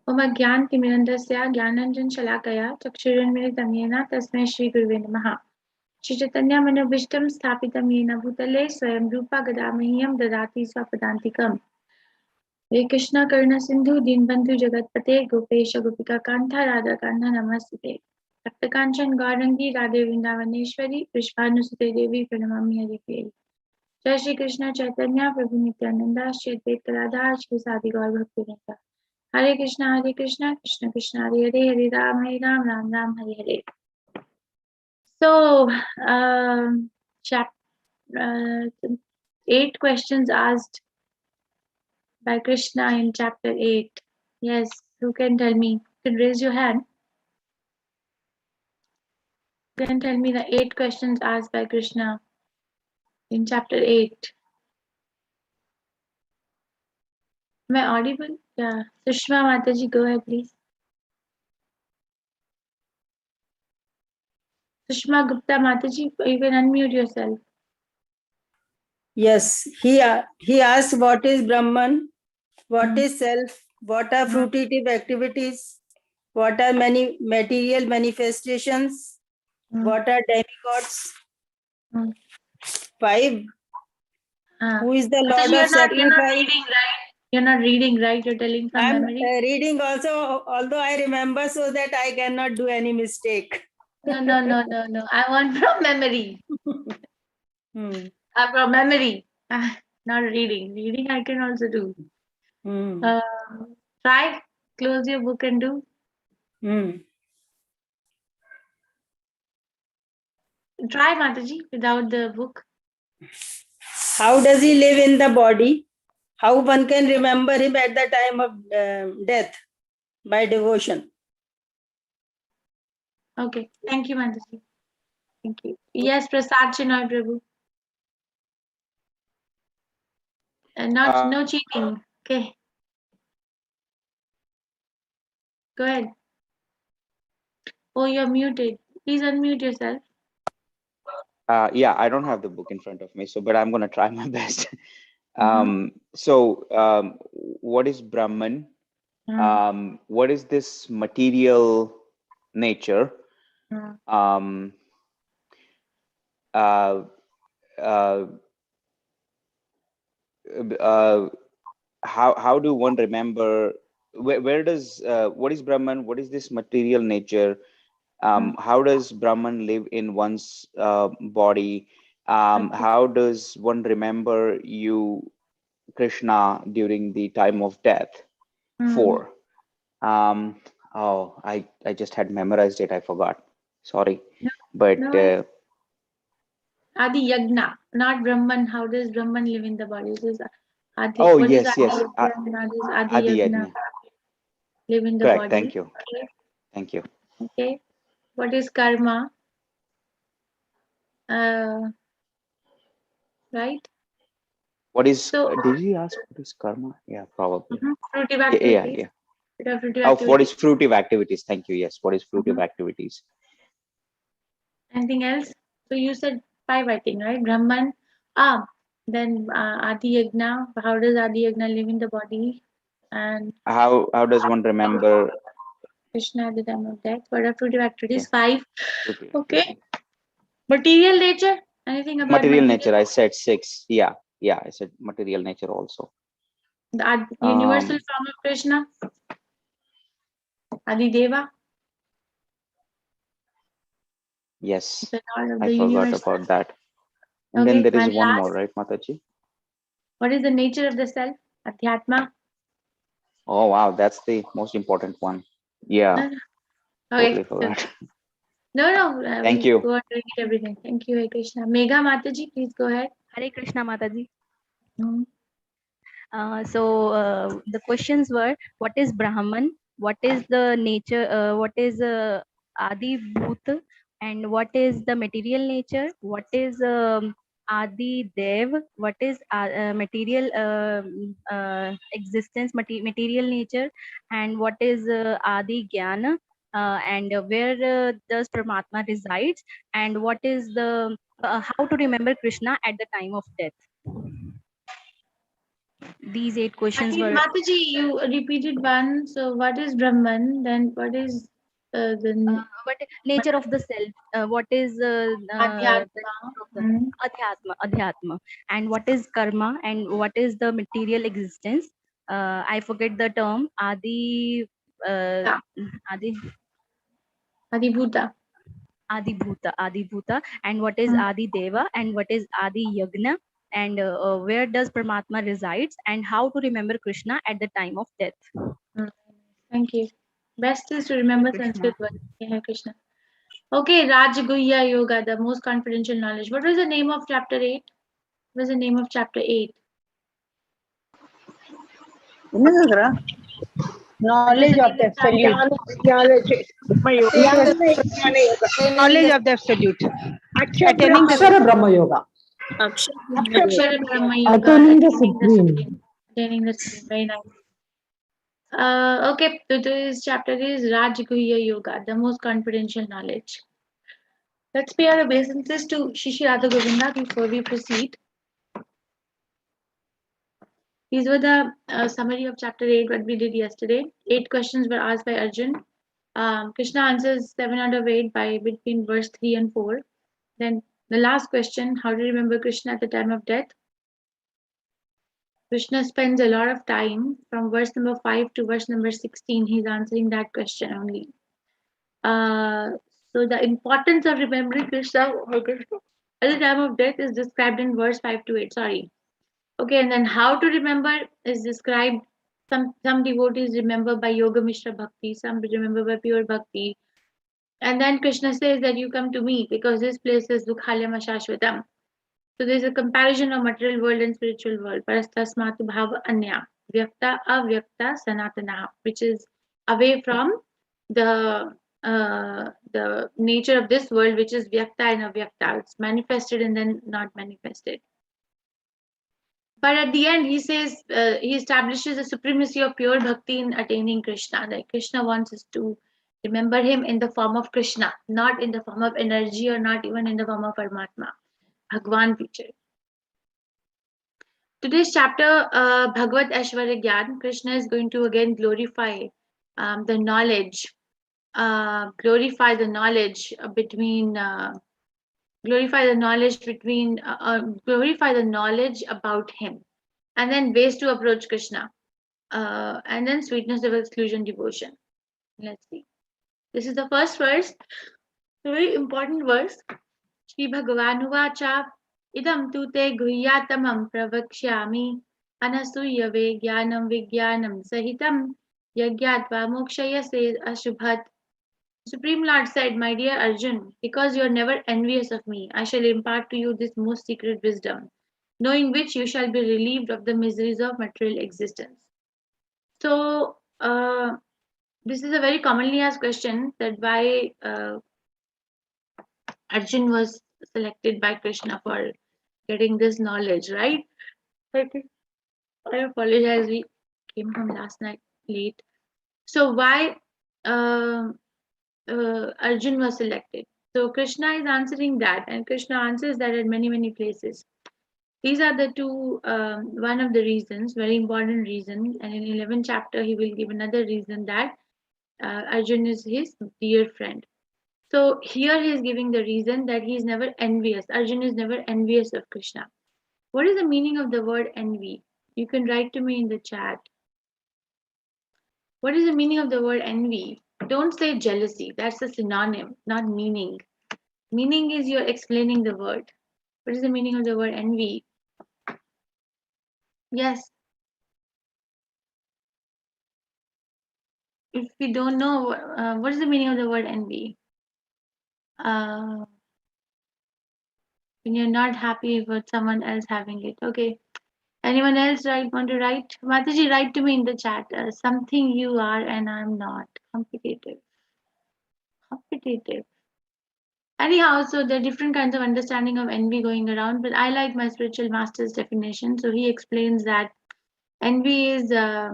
ओम अज्ञानतिमिरन्धस्य ज्ञानाञ्जनशलाकया चक्षुरुन्मिलितं येन तस्मै श्रीगुरुवे नमः। श्रीचैतन्यमनोभीष्टं स्थापितं येन भूतले स्वयं रूपा गदा मह्यं ददाति स्वपदान्तिकम्। हे कृष्ण करुणा सिन्धु दीनबन्धु जगत्पते गोपेश गोपिकान्ता राधाकान्त नमस्ते। तप्तकाञ्चन गौरंगी राधे वृंदावनेश्वरी पुष्पानुसुते देवी प्रणमामि हरिप्रिये। जय श्री कृष्ण चैतन्य प्रभु नित्यानंदा श्री अद्वैत राधा श्री सादि गौर भक्तिवृंदा। हरे Krishna Krishna Krishna Hare Hare Hare Ram Ram Ram Hare Hare. So, chapter 8 questions asked by Krishna in chapter 8. Yes, who can tell me? You can raise your hand. You can tell me the 8 questions asked by Krishna in chapter 8. Am I audible? Yeah. Sushma Mataji, go ahead, please. Sushma Gupta Mataji, you can unmute yourself. Yes, he asked what is Brahman, what is self, what are fruitive activities, what are many material manifestations, what are demigods, 5, who is the Lord Mataji, of sacrifice. you're not reading, right? You're not reading, right? You're telling from I'm memory. reading also, although I remember so that I cannot do any mistake. No. I want from memory. From memory. Not reading. Reading I can also do. Try. Close your book and do. Try, Mataji, without the book. How does he live in the body? How one can remember him at the time of death? By devotion. Okay. Thank you, Mataji. Thank you. Yes, Prasad Chinoy Prabhu. No cheating. Okay. Go ahead. Oh, you're muted. Please unmute yourself. Yeah, I don't have the book in front of me, but I'm going to try my best. What is Brahman? What is this material nature? How do one remember? Where does what is Brahman? What is this material nature? How does Brahman live in one's body? How does one remember you, Krishna, during the time of death? 4. I just had memorized it. I forgot. Sorry. But Adi Yagna, not Brahman. How does Brahman live in the body? This is Adi. Oh, what yes, is yes. Adi Yagna. Live in the Correct. body. Thank you. Okay. Thank you. Okay. What is karma? Right? What is, did he ask what is karma? Yeah, probably. Fruitive activities. Yeah. What is fruitive activities? Thank you. Yes. What is fruitive activities? Anything else? So you said 5, I think, right? Brahman. Then Adi Yagna. How does Adi Yagna live in the body? And how does one remember Krishna at the time of death? What are fruitive activities? Yeah. 5. Okay. Material nature. Anything about material nature? I said 6. Yeah. I said material nature also. The universal form of Krishna. Adi Deva. Yes. The Lord of I the forgot universe. about that. And Okay. then there is And one last, more, right, Mataji? what is the nature of the self? Adhyatma. Oh wow, that's the most important one. Yeah. Okay. Totally forgot. No. Thank We'll you. go on to read everything. Thank you, Hare Krishna. Megha Mataji, please go ahead. Hare Krishna Mataji. The questions were: what is Brahman? What is the nature? What is Adi Bhut? And what is the material nature? What is Adi Dev? What is material existence, material nature? And what is Adi Jnana? And where does Paramatma resides? And what is the how to remember Krishna at the time of death? These 8 questions were Mataji, you repeated one. So what is Brahman? Then what is the what nature of the self, what is the Adhyatma? nature of the Hmm. adhyatma, and what is karma, and what is the material existence. I forget the term, adi Yeah. adi Adibhuta. Adibhuta, and what is Hmm. Adi Deva, and what is Adi Yagna, and where does Paramatma resides, and how to remember Krishna at the time of death. Hmm. Thank you. Best is to remember Krishna. Sanskrit words. Hare Krishna. Okay, Rajguhya Yoga, the most confidential knowledge. What was the name of chapter 8? What was the name of chapter 8? Knowledge of the absolute. Knowledge of the absolute. Attaining the Akshara Brahma Yoga. Akshara Brahma Yoga. Attaining the Supreme. Attaining the Supreme. Very nice. Okay, so today's chapter is Rajguhya Yoga, the most confidential knowledge. Let's pay our obeisances to Shishi Radha Govinda before we proceed. These were the summary of chapter 8, what we did yesterday. 8 questions were asked by Arjun. Krishna answers 7 out of 8 by between verse 3 and 4. Then the last question, how to remember Krishna at the time of death. Krishna spends a lot of time from verse number 5 to verse number 16. He's answering that question only. So the importance of remembering Krishna at the time of death is described in verse 5 to 8. Sorry. Okay, and then how to remember is described. Some devotees remember by Yoga Mishra Bhakti, some remember by pure Bhakti. And then Krishna says that you come to me because this place is Dukhalyam Ashashvatam. So there's a comparison of material world and spiritual world. Parastasmatu bhava anya. Vyakta avyakta sanatana, which is away from the nature of this world, which is vyakta and avyakta. It's manifested and then not manifested. But at the end, he says he establishes the supremacy of pure bhakti in attaining Krishna. That Krishna wants us to remember him in the form of Krishna, not in the form of energy or not even in the form of Paramatma, Bhagwan feature. Today's chapter, Bhagavad Aishwarya Gyan, Krishna is going to again glorify the knowledge, glorify the knowledge between. Glorify the knowledge about him, and then ways to approach Krishna, and then sweetness of exclusion devotion. Let's see. This is the first verse, a very important verse. Shri Bhagavan Uvacha Idam tu te guhyatamam pravakshyami anasuyave jnanam vijnanam sahitam yagyatva mokshayase ashubhat. Supreme Lord said, my dear Arjun, because you are never envious of me, I shall impart to you this most secret wisdom, knowing which you shall be relieved of the miseries of material existence. So, this is a very commonly asked question, that why Arjun was selected by Krishna for getting this knowledge, right? I apologize, we came home last night late. So, why Arjun was selected? So Krishna is answering that, and Krishna answers that at many, many places. These are the two, one of the reasons, very important reason. And in 11th chapter, he will give another reason that Arjun is his dear friend. So here he is giving the reason that he is never envious. Arjun is never envious of Krishna. What is the meaning of the word envy? You can write to me in the chat. What is the meaning of the word envy? Don't say jealousy. That's a synonym, not meaning. Meaning is you're explaining the word. What is the meaning of the word envy? Yes. If we don't know, what is the meaning of the word envy? When you're not happy with someone else having it. Okay. Anyone else want to write? Mataji, write to me in the chat. Something you are and I'm not. Competitive. Competitive. Anyhow, so there are different kinds of understanding of envy going around, but I like my spiritual master's definition. So he explains that envy is I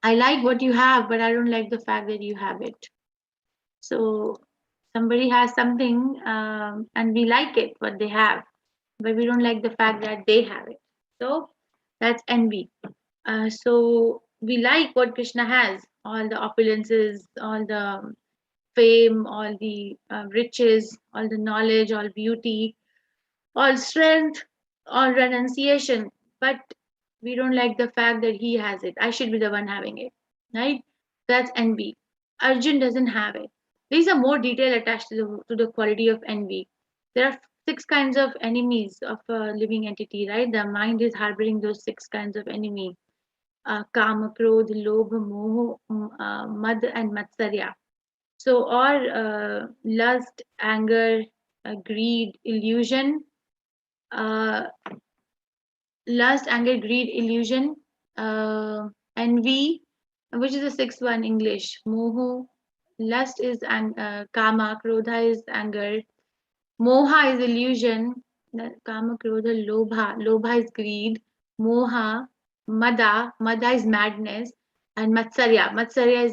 like what you have, but I don't like the fact that you have it. So somebody has something and we like it, what they have, but we don't like the fact that they have it. So That's envy. So we like what Krishna has, all the opulences, all the fame, all the riches, all the knowledge, all beauty, all strength, all renunciation. But we don't like the fact that he has it. I should be the one having it, right? That's envy. Arjun doesn't have it. These are more detail attached to the quality of envy. There are 6 kinds of enemies of a living entity, right? The mind is harboring those 6 kinds of enemy: Kama, Krodh, Lobh, Moh, Mad, and Matsarya. So, or lust, anger, greed, illusion, uh, illusion, envy, which is the 6th one, English. Moho, lust is kama, krodha is anger, moha is illusion, kama, krodha, lobha is greed, moha, mada is madness, and matsarya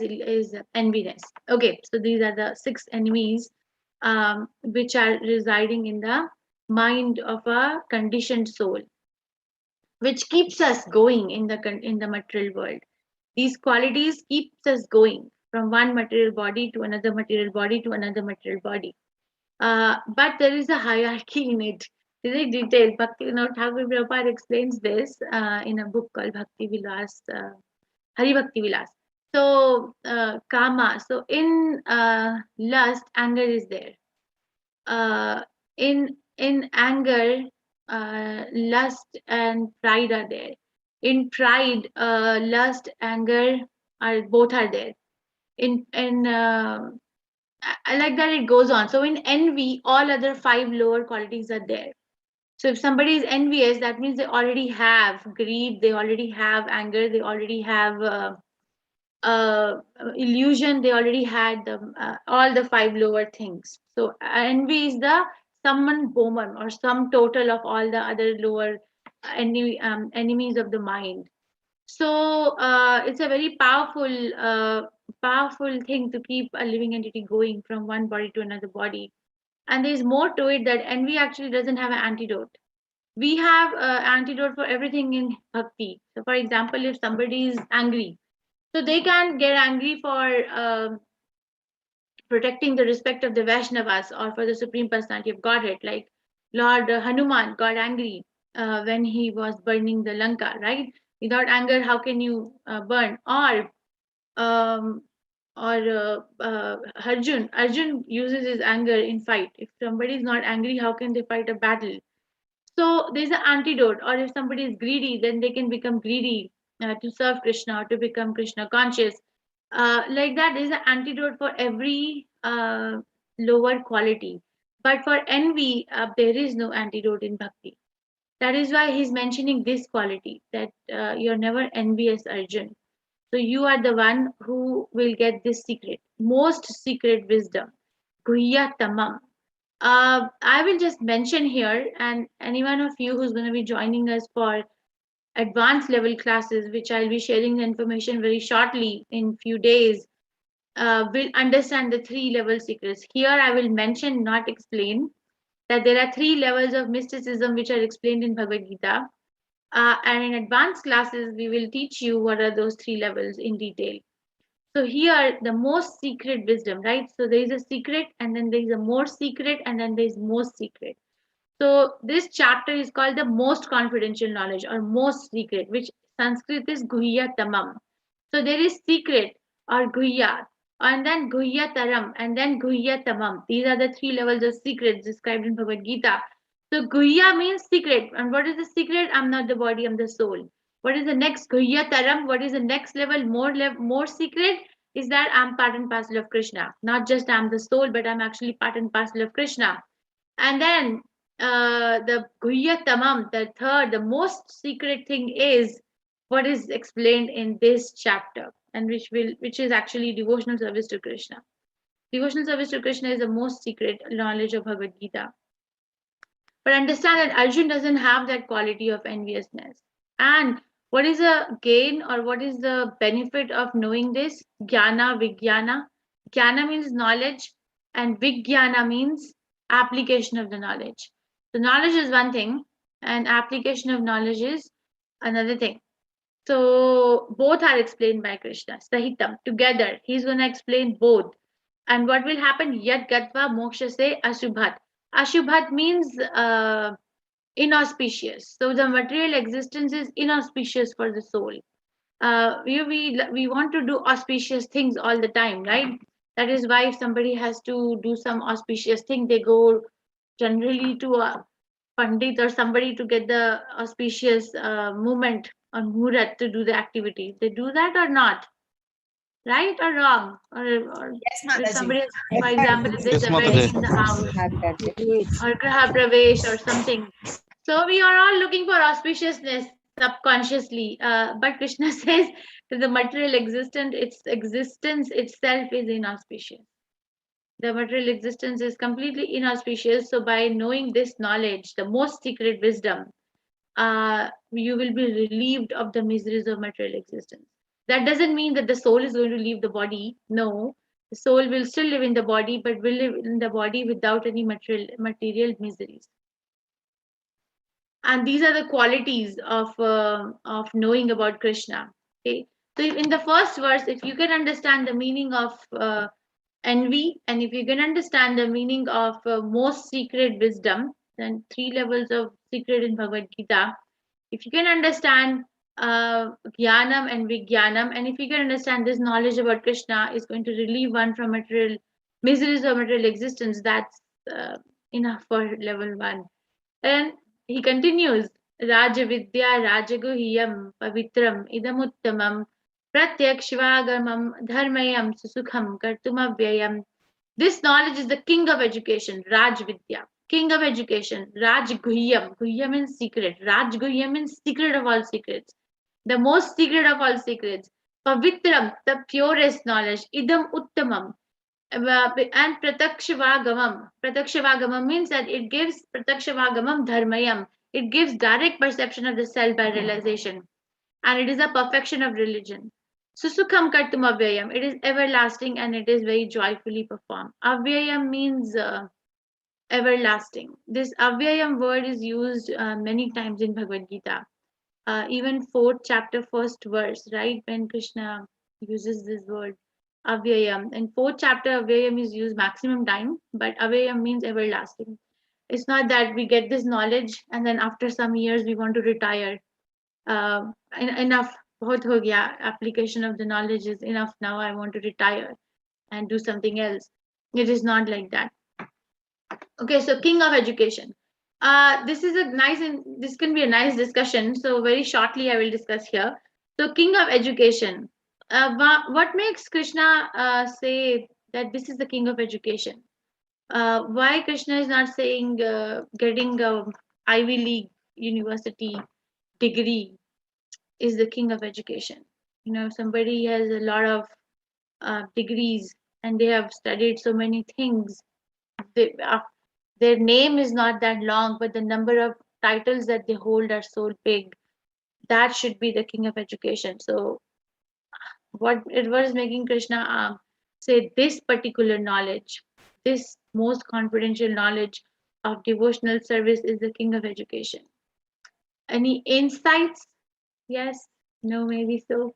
is enviness. Okay, so these are the 6 enemies which are residing in the mind of a conditioned soul, which keeps us going in the material world. These qualities keeps us going from one material body to another material body to another material body. But there is a hierarchy in it. Very detailed. Thakur Prabhupada explains this in a book called Bhakti Vilas, Hari Bhakti Vilas. So kama. So in lust, anger is there. In anger, lust and pride are there. In pride, lust, anger are both are there. In like that it goes on. So in envy, all other 5 lower qualities are there. So if somebody is envious, that means they already have greed, they already have anger, they already have illusion, they already had all the 5 lower things. So envy is the summon Bowman or sum total of all the other lower enemies of the mind. So it's a very powerful thing to keep a living entity going from one body to another body. And there's more to it, that envy actually doesn't have an antidote. We have antidote for everything in bhakti. So for example, if somebody is angry, so they can get angry for protecting the respect of the Vaishnavas or for the Supreme Personality of Godhead. Like Lord Hanuman got angry when he was burning the Lanka, right? Without anger, how can you burn? Um, or Arjun uses his anger in fight. If somebody is not angry, how can they fight a battle? So there's an antidote. Or if somebody is greedy, then they can become greedy to serve Krishna or to become Krishna conscious. Like that, there's an antidote for every lower quality. But for envy, there is no antidote in bhakti. That is why he's mentioning this quality, that you're never envious, Arjun. So you are the one who will get this secret, most secret wisdom, Guhya Tamam. I will just mention here, and anyone of you who's going to be joining us for advanced level classes, which I'll be sharing the information very shortly in few days, will understand the 3 level secrets. Here I will mention, not explain, that there are 3 levels of mysticism which are explained in Bhagavad Gita. And in advanced classes, we will teach you what are those 3 levels in detail. So here, the most secret wisdom, right? So there is a secret, and then there is a more secret, and then there is most secret. So this chapter is called the most confidential knowledge or most secret, which Sanskrit is Guhya Tamam. So there is secret or Guhya, and then Guhya Taram, and then Guhya Tamam. These are the 3 levels of secrets described in Bhagavad Gita. So Guhya means secret. And what is the secret? I'm not the body, I'm the soul. What is the next Guhya Taram? What is the next level? More secret is that I'm part and parcel of Krishna. Not just I'm the soul, but I'm actually part and parcel of Krishna. And then the Guhya Tamam, the third, the most secret thing is what is explained in this chapter, and which is actually devotional service to Krishna. Devotional service to Krishna is the most secret knowledge of Bhagavad Gita. But understand that Arjun doesn't have that quality of enviousness. And what is the gain or what is the benefit of knowing this? Jnana, Vijnana. Jnana means knowledge, and Vijnana means application of the knowledge. So knowledge is one thing, and application of knowledge is another thing. So both are explained by Krishna. Sahitam, together. He's going to explain both. And what will happen? Yad Gatva Moksha se Ashubhat. Ashubhat means inauspicious. So the material existence is inauspicious for the soul. We want to do auspicious things all the time, right? That is why if somebody has to do some auspicious thing, they go generally to a pandit or somebody to get the auspicious movement on Murat to do the activity. They do that or not? Right or wrong? Or Yes, if Mataji. somebody, for example, if there's Yes, a wedding Mataji. in the house Great. or Graha Pravesh or something. So we are all looking for auspiciousness subconsciously. But Krishna says that the material existence itself is inauspicious. The material existence is completely inauspicious. So by knowing this knowledge, the most secret wisdom, you will be relieved of the miseries of material existence. That doesn't mean that the soul is going to leave the body. No, the soul will still live in the body, but will live in the body without any material miseries. And these are the qualities of knowing about Krishna. Okay, so in the first verse, if you can understand the meaning of envy, and if you can understand the meaning of most secret wisdom, then 3 levels of secret in Bhagavad Gita, if you can understand jnanam and vijnanam, and if you can understand this knowledge about Krishna is going to relieve one from material miseries of material existence, that's enough for level 1. And he continues, Rajavidya Rajaguhyam Pavitram Idamuttamam Pratyakshvagamam Dharmayam Susukham Kartumavyayam. This knowledge is the king of education, Rajvidya, king of education, Rajguhyam. Guhyam means secret. Rajguhyam means secret of all secrets, the most secret of all secrets. Pavitram, the purest knowledge, Idam Uttamam, and pratakshavagamam. Pratakshavagamam means that it gives pratakshavagamam dharmayam. It gives direct perception of the self by realization, and it is a perfection of religion. Susukham kartum avyayam. It is everlasting and it is very joyfully performed. Avyayam means everlasting. This avyayam word is used many times in Bhagavad Gita. Even 4th chapter, 1st verse, right? When Krishna uses this word avyayam. In 4th chapter, avyayam is used maximum time, but avyayam means everlasting. It's not that we get this knowledge and then after some years we want to retire. Enough, bahut ho gaya. Application of the knowledge is enough. Now I want to retire and do something else. It is not like that. Okay, so king of education. This is a nice, this can be a nice discussion. So very shortly, I will discuss here. So king of education. What makes Krishna say that this is the king of education? Why Krishna is not saying getting a Ivy League university degree is the king of education? You know, somebody has a lot of degrees and they have studied so many things. Their name is not that long, but the number of titles that they hold are so big. That should be the king of education. So, what it was making Krishna say this particular knowledge, this most confidential knowledge of devotional service is the king of education. Any insights? Yes, no, maybe so.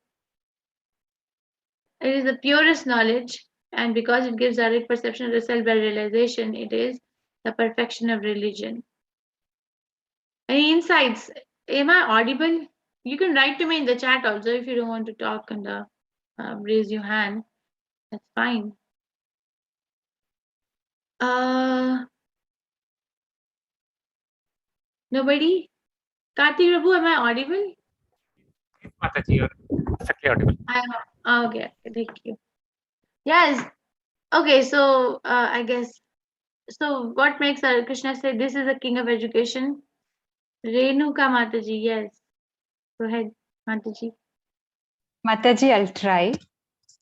It is the purest knowledge, and because it gives direct perception of the self by realization, it is the perfection of religion. Any insights? Am I audible? You can write to me in the chat also if you don't want to talk and raise your hand. That's fine. Nobody? Karthi Prabhu, am I audible? Mataji, you're perfectly audible. Okay, thank you. Yes. Okay, so I guess, so what makes Krishna say this is the king of education? Renuka Mataji, yes. Go ahead, Mataji. Mataji, I'll try.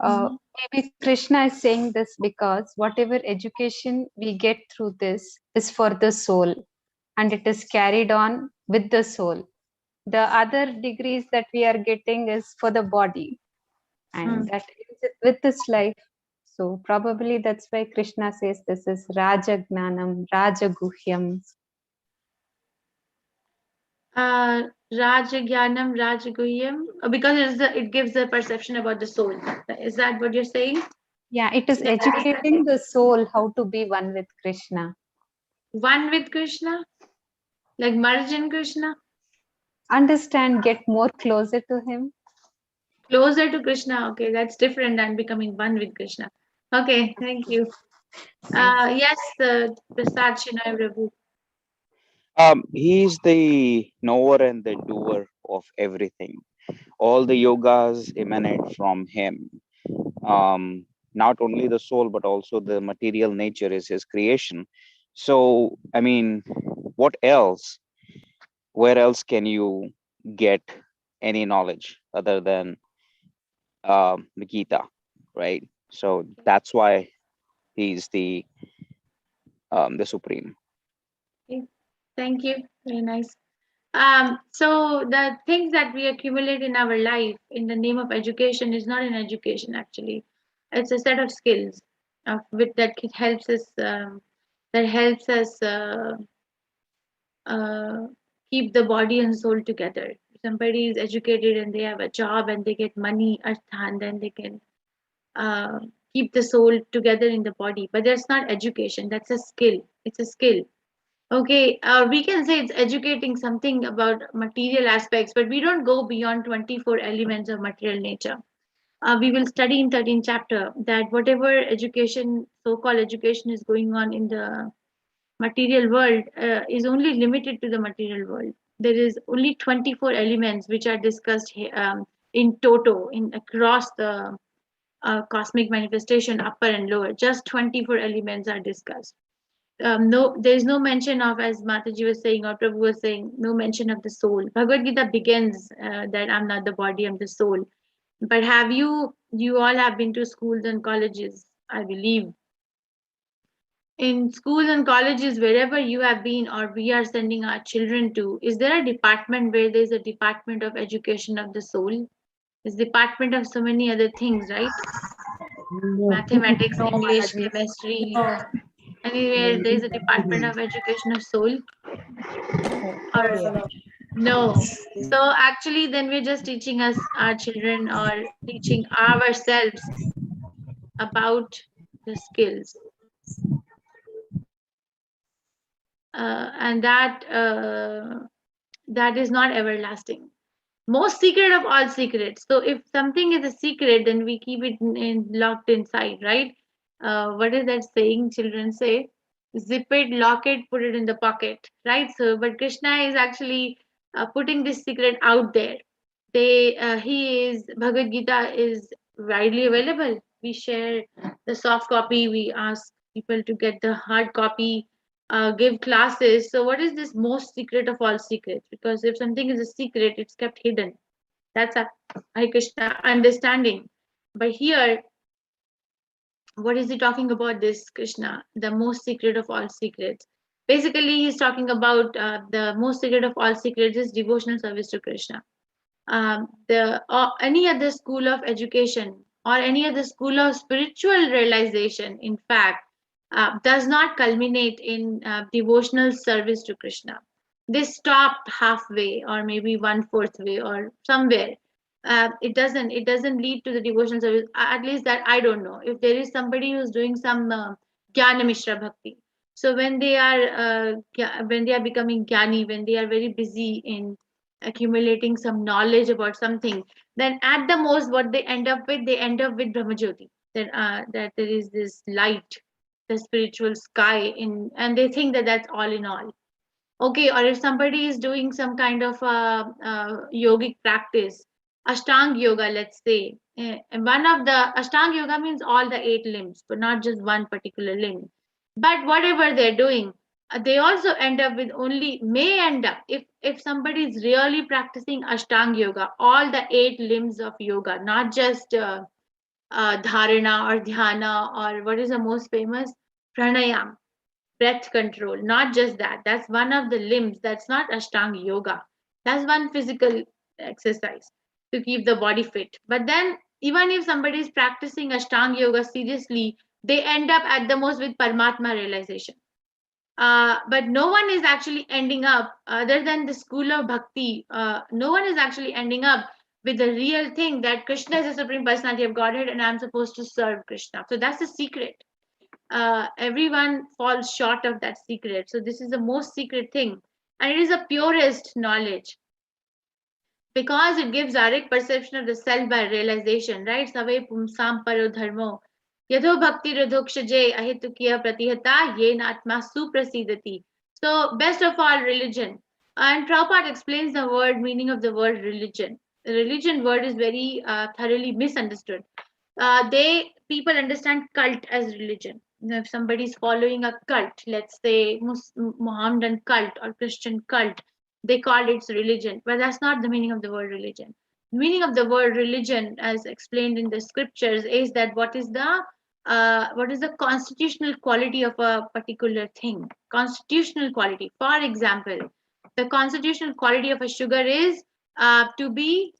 Maybe Krishna is saying this because whatever education we get through this is for the soul and it is carried on with the soul. The other degrees that we are getting is for the body and that is with this life. So probably that's why Krishna says this is Rajagnanam, Rajaguhyam. Rajagyanam, Rajaguhyam, because it gives the perception about the soul. Is that what you're saying? Yeah, it is educating the soul how to be one with Krishna. One with Krishna? Like merge in Krishna? Understand, get more closer to him. Closer to Krishna. Okay, that's different than becoming one with Krishna. Okay, thank you. Yes, Prasad Shinoy Prabhu. He's the knower and the doer of everything. All the yogas emanate from him. Not only the soul, but also the material nature is his creation. So, I mean, what else? Where else can you get any knowledge other than the Gita, right? So that's why he's the supreme. Okay, thank you. Very nice. So the things that we accumulate in our life in the name of education is not an education actually. It's a set of skills with that helps us uh, keep the body and soul together. If somebody is educated and they have a job and they get money, arthan, then they can uh, keep the soul together in the body. But that's not education. That's a skill. It's a skill. Okay, we can say it's educating something about material aspects, but we don't go beyond 24 elements of material nature. We will study in 13th chapter that whatever education, so-called education is going on in the material world is only limited to the material world. There is only 24 elements which are discussed in toto, in across the cosmic manifestation, upper and lower. Just 24 elements are discussed. No, there is no mention of, as Mataji was saying or Prabhu was saying, no mention of the soul. Bhagavad Gita begins that I'm not the body, I'm the soul. But you all have been to schools and colleges, I believe. In schools and colleges, wherever you have been or we are sending our children to, is there a department where there's a department of education of the soul? It's department of so many other things, right? Mathematics, No, English, Mataji. chemistry. Anywhere there's a department of education of soul? Or no. So actually, then we're just teaching us our children or teaching ourselves about the skills, and that is not everlasting. Most secret of all secrets. So if something is a secret, then we keep it locked inside, right? What is that saying? Children say, zip it, lock it, put it in the pocket, right? So, but Krishna is actually putting this secret out there. Bhagavad Gita is widely available. We share the soft copy. We ask people to get the hard copy. Give classes. So, what is this most secret of all secrets? Because if something is a secret, it's kept hidden. That's a Hare Krishna understanding. But here, what is he talking about? This Krishna, the most secret of all secrets. Basically, he's talking about the most secret of all secrets is devotional service to Krishna. Any other school of education or any other school of spiritual realization, in fact, does not culminate in devotional service to Krishna. They stopped halfway or maybe 1/4 way or somewhere. It doesn't lead to the devotional service. At least that I don't know. If there is somebody who's doing some Jnana Mishra Bhakti, so when they are becoming jnani, when they are very busy in accumulating some knowledge about something, then at the most what they end up with Brahmajyoti, that there is this light, the spiritual sky in, and they think that that's all in all. Okay, or if somebody is doing some kind of yogic practice, ashtanga yoga, let's say, and one of the ashtanga yoga means all the 8 limbs, but not just one particular limb. But whatever they're doing, they also end up with only may end up if somebody is really practicing ashtanga yoga, all the 8 limbs of yoga, not just dharana or dhyana, or what is the most famous, pranayam, breath control. Not just that, that's one of the limbs. That's not ashtanga yoga. That's one physical exercise to keep the body fit. But then even if somebody is practicing ashtanga yoga seriously, they end up at the most with Paramatma realization. But no one is actually ending up, other than the school of bhakti, no one is actually ending up with the real thing that Krishna is the Supreme Personality of Godhead and I'm supposed to serve Krishna. So that's the secret. Everyone falls short of that secret. So this is the most secret thing. And it is the purest knowledge because it gives direct perception of the self by realization, right? Save pumsam paro dharmo. Yadho bhakti radhokshaje ahitukya pratihata yen atma suprasidati. So, best of all, religion. And Prabhupada explains the word meaning of the word religion. The religion word is very thoroughly misunderstood. People understand cult as religion. If somebody is following a cult, let's say Mohammedan cult or Christian cult, they call it religion, but that's not the meaning of the word religion. The meaning of the word religion, as explained in the scriptures, is that what is the constitutional quality of a particular thing. Constitutional quality, for example, the constitutional quality of a sugar is to be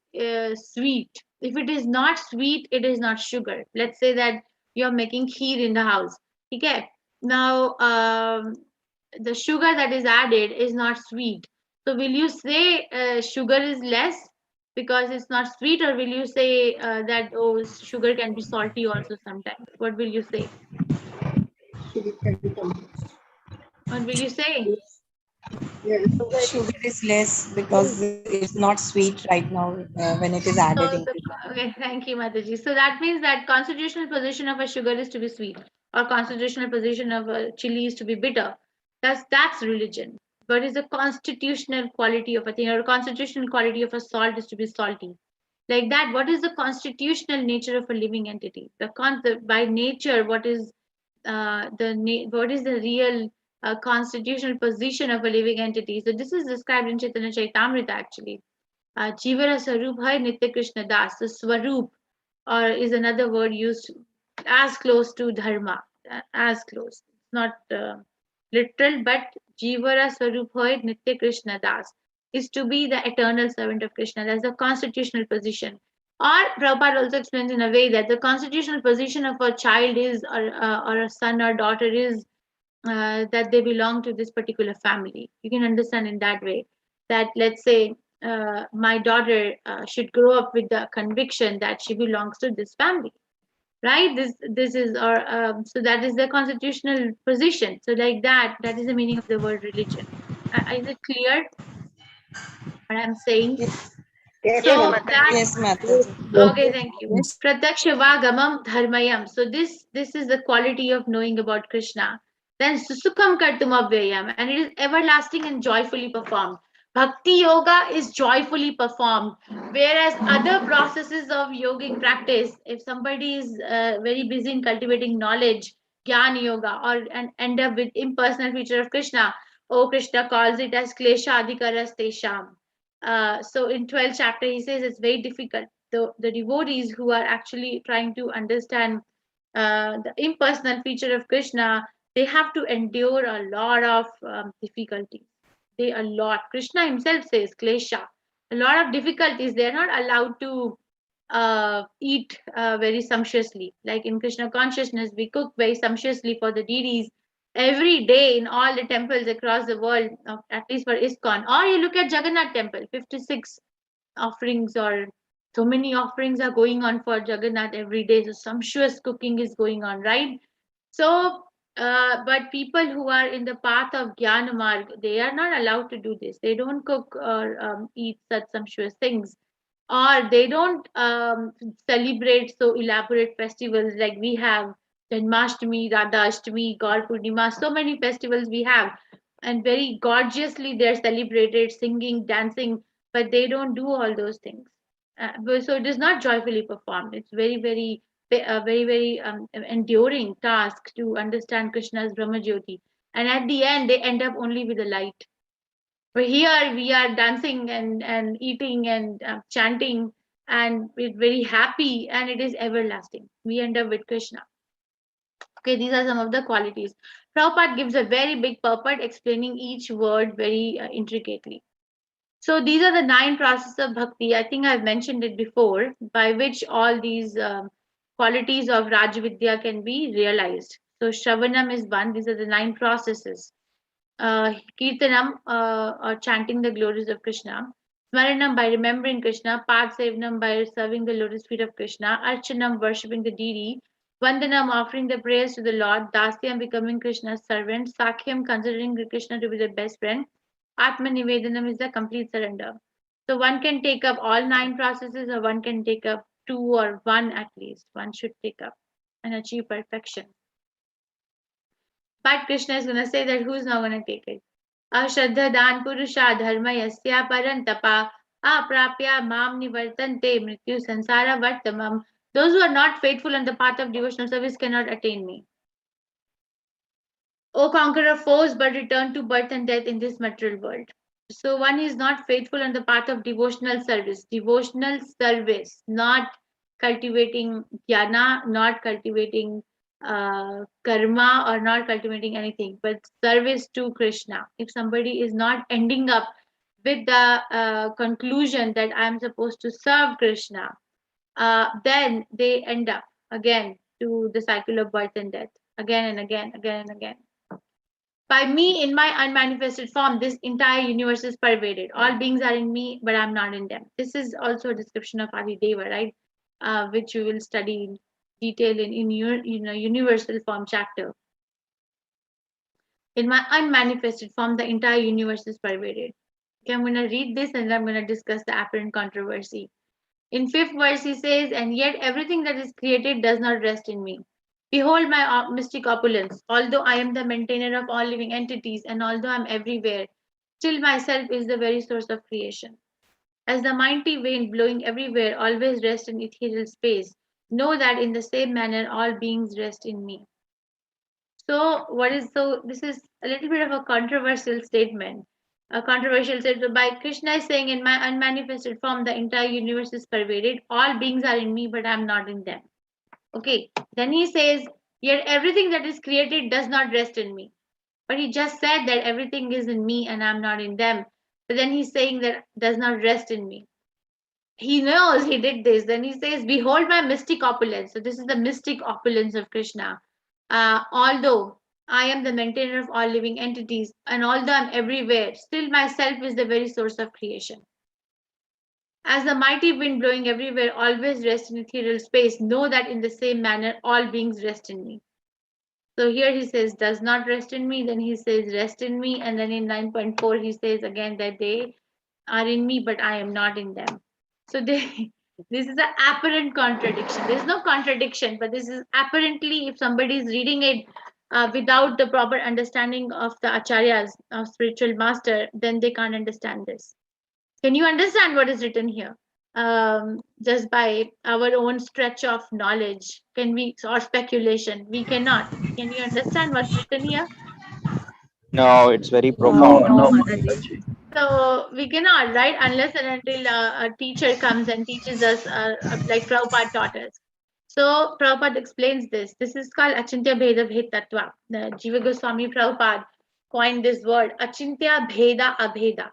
sweet. If it is not sweet, it is not sugar. Let's say that you're making kheer in the house. Okay, now the sugar that is added is not sweet. So will you say sugar is less because it's not sweet, or will you say that oh, sugar can be salty also sometimes? What will you say? What will you say? Sugar is less because it's not sweet right now when it is added into Okay, thank you, Mataji. So that means that constitutional position of a sugar is to be sweet, or constitutional position of a chili is to be bitter. That's religion. What is the constitutional quality of a thing, or constitutional quality of a salt is to be salty? Like that, what is the constitutional nature of a living entity? By nature, what is what is the real constitutional position of a living entity? So this is described in Chaitanya Chaitamrita actually. Jivara Swarup hai Nitya Krishna Das. So Swarup, or is another word used as close to dharma, as close. It's not literal, but Jivara Swarup hai Nitya Krishna Das is to be the eternal servant of Krishna. That's the constitutional position. Or Prabhupada also explains in a way that the constitutional position of a child is, or a son or daughter is, that they belong to this particular family. You can understand in that way that, let's say, my daughter should grow up with the conviction that she belongs to this family, right? This is, or so that is the constitutional position. So like that is the meaning of the word religion. Is it clear what I'm saying? Yes, So Mataji. that, Yes, Mataji. okay, thank you. Pratyakshavagamam dharmayam. So this is the quality of knowing about Krishna. Then susukham kartum avyayam, and it is everlasting and joyfully performed. Bhakti yoga is joyfully performed, whereas other processes of yogic practice, if somebody is very busy in cultivating knowledge, jnana yoga, or and end up with impersonal feature of Krishna, oh, Krishna calls it as klesha adhikaras tesham. So in 12th chapter, he says it's very difficult. The devotees who are actually trying to understand the impersonal feature of Krishna, they have to endure a lot of difficulties. Krishna himself says, Klesha, a lot of difficulties. They're not allowed to eat very sumptuously. Like in Krishna consciousness, we cook very sumptuously for the deities every day in all the temples across the world, at least for ISKCON. Or you look at Jagannath temple, 56 offerings, or so many offerings are going on for Jagannath every day. So sumptuous cooking is going on, right? So, but people who are in the path of Jnana Marg, they are not allowed to do this. They don't cook or eat such sumptuous things, or they don't celebrate so elaborate festivals like we have Janmashtami, Radha Ashtami, Gaur Purnima, so many festivals we have, and very gorgeously they're celebrated, singing, dancing, but they don't do all those things. So it is not joyfully performed. It's very enduring task to understand Krishna's Brahma Jyoti, and at the end they end up only with the light. But here we are dancing and eating and chanting, and we're very happy, and it is everlasting. We end up with Krishna. Okay, these are some of the qualities. Prabhupada gives a very big purport explaining each word very intricately. So these are the 9 processes of bhakti. I think I've mentioned it before, by which all these qualities of Rajavidya can be realized. So Shravanam is one. These are the 9 processes. Kirtanam, or chanting the glories of Krishna. Smaranam, by remembering Krishna. Padsevanam, by serving the lotus feet of Krishna. Archanam, worshipping the deity. Vandanam, offering the prayers to the Lord. Dasyam, becoming Krishna's servant. Sakhyam, considering Krishna to be the best friend. Atmanivedanam is the complete surrender. So one can take up all 9 processes, or one can take up 2 or 1 at least. One should take up and achieve perfection. But Krishna is going to say that who's not going to take it? Ashraddha dan purusha dharma yasya parantapa aprapya mam nivartante mrityu sansara vartamam. Those who are not faithful on the path of devotional service cannot attain me. O conqueror of foes, but return to birth and death in this material world. So one is not faithful on the path of devotional service, not cultivating jnana, not cultivating karma, or not cultivating anything, but service to Krishna. If somebody is not ending up with the conclusion that I am supposed to serve Krishna, then they end up again to the cycle of birth and death, again and again, again and again. By me, in my unmanifested form, this entire universe is pervaded. All beings are in me, but I'm not in them. This is also a description of Adideva, right? Which we will study in detail in your universal form chapter. In my unmanifested form, the entire universe is pervaded. Okay, I'm going to read this and I'm going to discuss the apparent controversy. In 5th verse, he says, and yet everything that is created does not rest in me. Behold my mystic opulence. Although I am the maintainer of all living entities, and although I am everywhere, still myself is the very source of creation. As the mighty wind blowing everywhere always rests in ethereal space, know that in the same manner all beings rest in me. So this is a little bit of a controversial statement. A controversial statement by Krishna is saying, in my unmanifested form, the entire universe is pervaded. All beings are in me, but I am not in them. Okay, then he says, yet everything that is created does not rest in me. But he just said that everything is in me and I'm not in them. But then he's saying that does not rest in me. He knows he did this. Then he says, behold my mystic opulence. So this is the mystic opulence of Krishna. Although I am the maintainer of all living entities, and although I'm everywhere, still myself is the very source of creation. As the mighty wind blowing everywhere always rests in ethereal space, know that in the same manner all beings rest in me. So here he says, does not rest in me. Then he says, rest in me. And then in 9.4, he says again that they are in me, but I am not in them. So this is an apparent contradiction. There is no contradiction, but this is apparently, if somebody is reading it without the proper understanding of the acharyas, of spiritual master, then they can't understand this. Can you understand what is written here? Just by our own stretch of knowledge, can we, or speculation? We cannot. Can you understand what's written here? No, it's very profound. No, Mataji. So we cannot, right? Unless and until a teacher comes and teaches us, like Prabhupada taught us. So Prabhupada explains this. This is called Achintya Bheda Bhed Tattva. The Jiva Goswami Prabhupada coined this word, Achintya Bheda Abheda.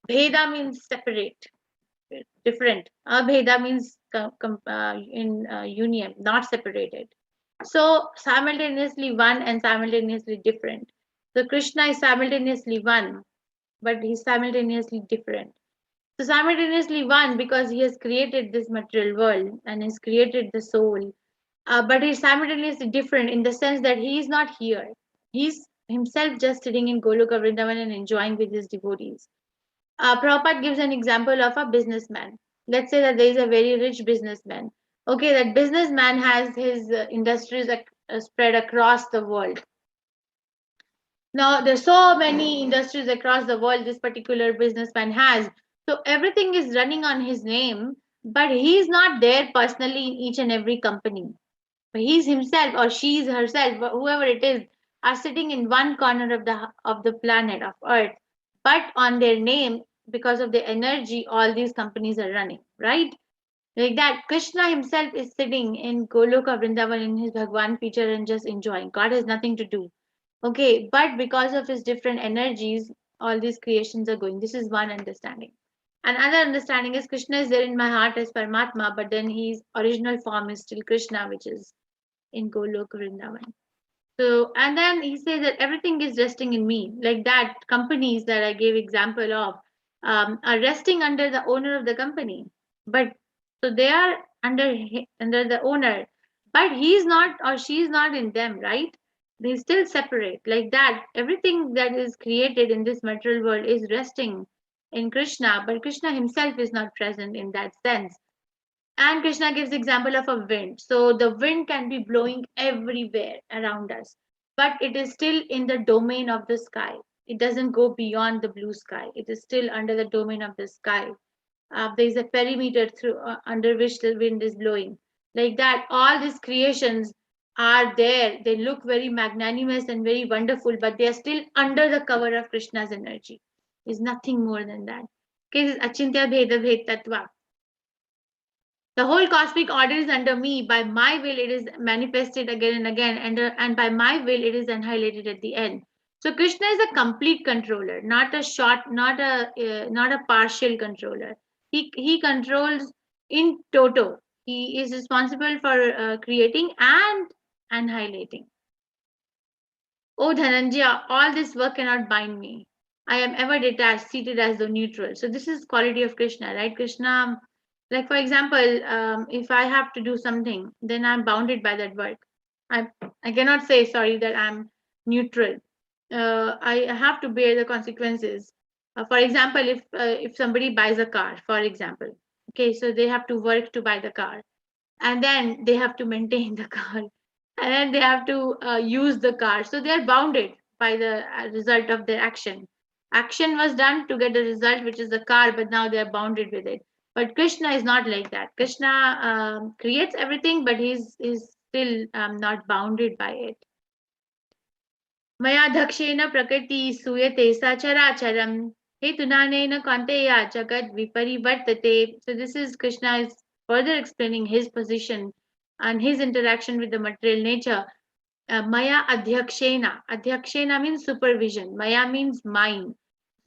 Bheda means separate, different. Abheda means in union, not separated. So simultaneously one and simultaneously different. So Krishna is simultaneously one, but he's simultaneously different. So simultaneously one because he has created this material world and has created the soul, but he's simultaneously different in the sense that he is not here. He's himself just sitting in Goloka Vrindavan and enjoying with his devotees. Prabhupada gives an example of a businessman. Let's say that there is a very rich businessman. Okay, that businessman has his industries spread across the world. Now, there's so many industries across the world this particular businessman has. So everything is running on his name, but he's not there personally in each and every company. But he's himself or she's herself, whoever it is, are sitting in one corner of the planet of Earth, but on their name, because of the energy, all these companies are running, right? Like that, Krishna himself is sitting in Goloka Vrindavan in his Bhagwan feature and just enjoying. God has nothing to do. Okay, but because of his different energies, all these creations are going. This is one understanding. Another understanding is Krishna is there in my heart as Paramatma, but then his original form is still Krishna, which is in Golok Vrindavan. So, and then he says that everything is resting in me, like that companies that I gave example of are resting under the owner of the company. But so they are under the owner, but he's not or she's not in them, right? They still separate like that. Everything that is created in this material world is resting in Krishna, but Krishna himself is not present in that sense. And Krishna gives example of a wind. So the wind can be blowing everywhere around us, but it is still in the domain of the sky. It doesn't go beyond the blue sky. It is still under the domain of the sky. There is a perimeter through under which the wind is blowing. Like that, all these creations are there. They look very magnanimous and very wonderful, but they are still under the cover of Krishna's energy. Is nothing more than that. Okay, this is Achintya Bheda Bhed Tattva. The whole cosmic order is under me. By my will, it is manifested again and again, and by my will, it is annihilated at the end. So Krishna is a complete controller, not a not a partial controller. He controls in toto. He is responsible for creating and annihilating. Oh Dhananjaya, all this work cannot bind me. I am ever detached, seated as though neutral. So this is quality of Krishna, right? Krishna, like for example, if I have to do something, then I'm bounded by that work. I cannot say sorry that I'm neutral. I have to bear the consequences. For example, if somebody buys a car, for example, okay, so they have to work to buy the car, and then they have to maintain the car, and then they have to use the car. So they are bounded by the result of their action. Action was done to get the result, which is the car, but now they are bounded with it. But Krishna is not like that. Krishna creates everything, but he's still not bounded by it. Maya dakshena prakriti suyate sacharacharam hetunanena kanteya jagat viparivartate. So this is Krishna is further explaining his position and his interaction with the material nature. Maya adhyakshena. Adhyakshena means supervision. Maya means mind.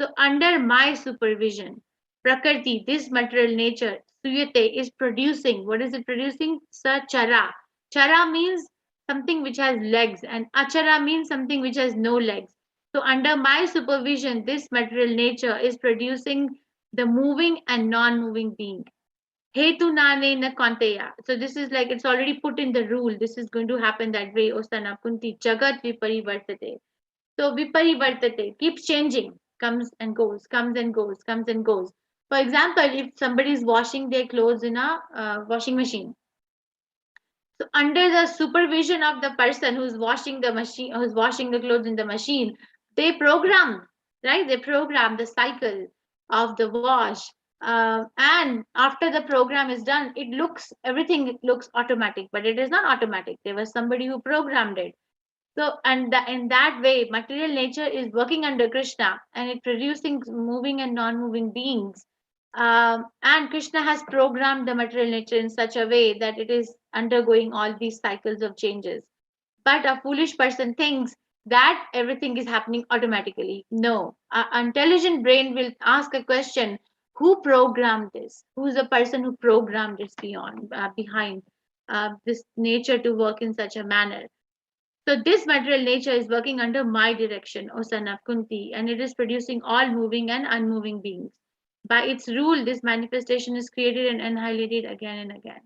So under my supervision, Prakriti, this material nature, Suyate, is producing. What is it producing? Sachara. Chara means something which has legs, and Achara means something which has no legs. So under my supervision, this material nature is producing the moving and non-moving being. Hetu nane na kanteya. So this is like it's already put in the rule. This is going to happen that way. Osana kunti jagat viparivartate. So viparivartate keeps changing, comes and goes, comes and goes, comes and goes. For example, if somebody is washing their clothes in a washing machine, so under the supervision of the person who's washing the machine, who's washing the clothes in the machine, they program, right? They program the cycle of the wash. And after the program is done, everything looks automatic, but it is not automatic. There was somebody who programmed it. So, and in that way, material nature is working under Krishna and it producing moving and non-moving beings. And Krishna has programmed the material nature in such a way that it is undergoing all these cycles of changes. But a foolish person thinks that everything is happening automatically. No, an intelligent brain will ask a question: who programmed this? Who is the person who programmed this behind this nature to work in such a manner? So this material nature is working under my direction, O son of Kunti, and it is producing all moving and unmoving beings. By its rule, this manifestation is created and annihilated again and again.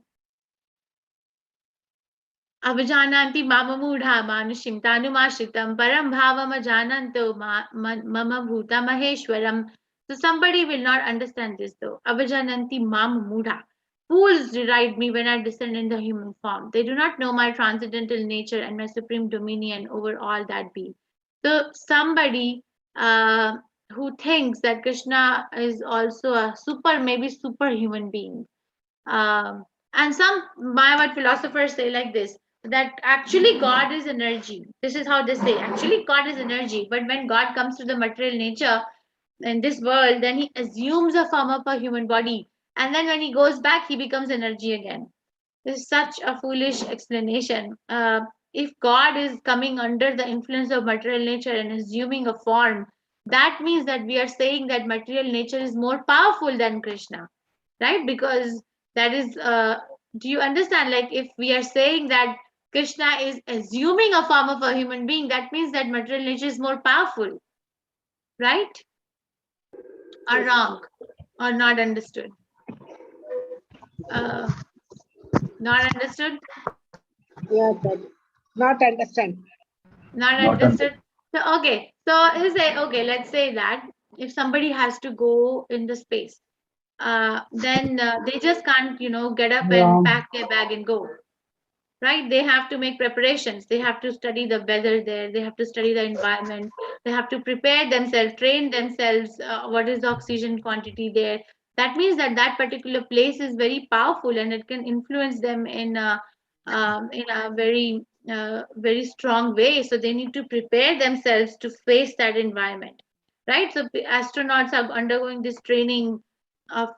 Avajananti mama mudha manushim tanumashritam param bhavam ajananto mama bhuta maheshwaram. So somebody will not understand this though. Avajananti mama mudha. Fools deride me when I descend in the human form. They do not know my transcendental nature and my supreme dominion over all that be. So somebody who thinks that Krishna is also a maybe superhuman being. And some Mayavad philosophers say like this, that actually God is energy. This is how they say. Actually, God is energy. But when God comes to the material nature in this world, then he assumes a form of a human body. And then when he goes back, he becomes energy again. This is such a foolish explanation. If God is coming under the influence of material nature and assuming a form, that means that we are saying that material nature is more powerful than Krishna, right? Because that is, do you understand? Like if we are saying that Krishna is assuming a form of a human being, that means that material nature is more powerful, right? Or wrong, or not understood? Not understood? Yeah, that not understand. Not understood? So, okay. So, okay, let's say that if somebody has to go in the space, then they just can't, get up and pack their bag and go. Right? They have to make preparations. They have to study the weather there. They have to study the environment. They have to prepare themselves, train themselves. What is the oxygen quantity there? That means that that particular place is very powerful and it can influence them in a very strong way. So they need to prepare themselves to face that environment, right? So astronauts are undergoing this training of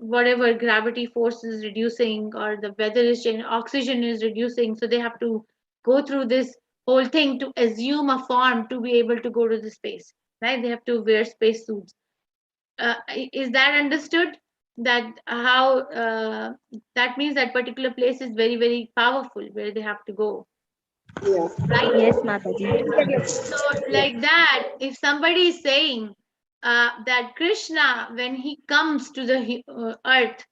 whatever gravity force is reducing or the weather is changing, oxygen is reducing. So they have to go through this whole thing to assume a form to be able to go to the space, right? They have to wear space suits. Is that understood? That how that means that particular place is very, very powerful where they have to go, Yeah. right? Yes, Mataji. So, like that, if somebody is saying that Krishna, when he comes to the earth,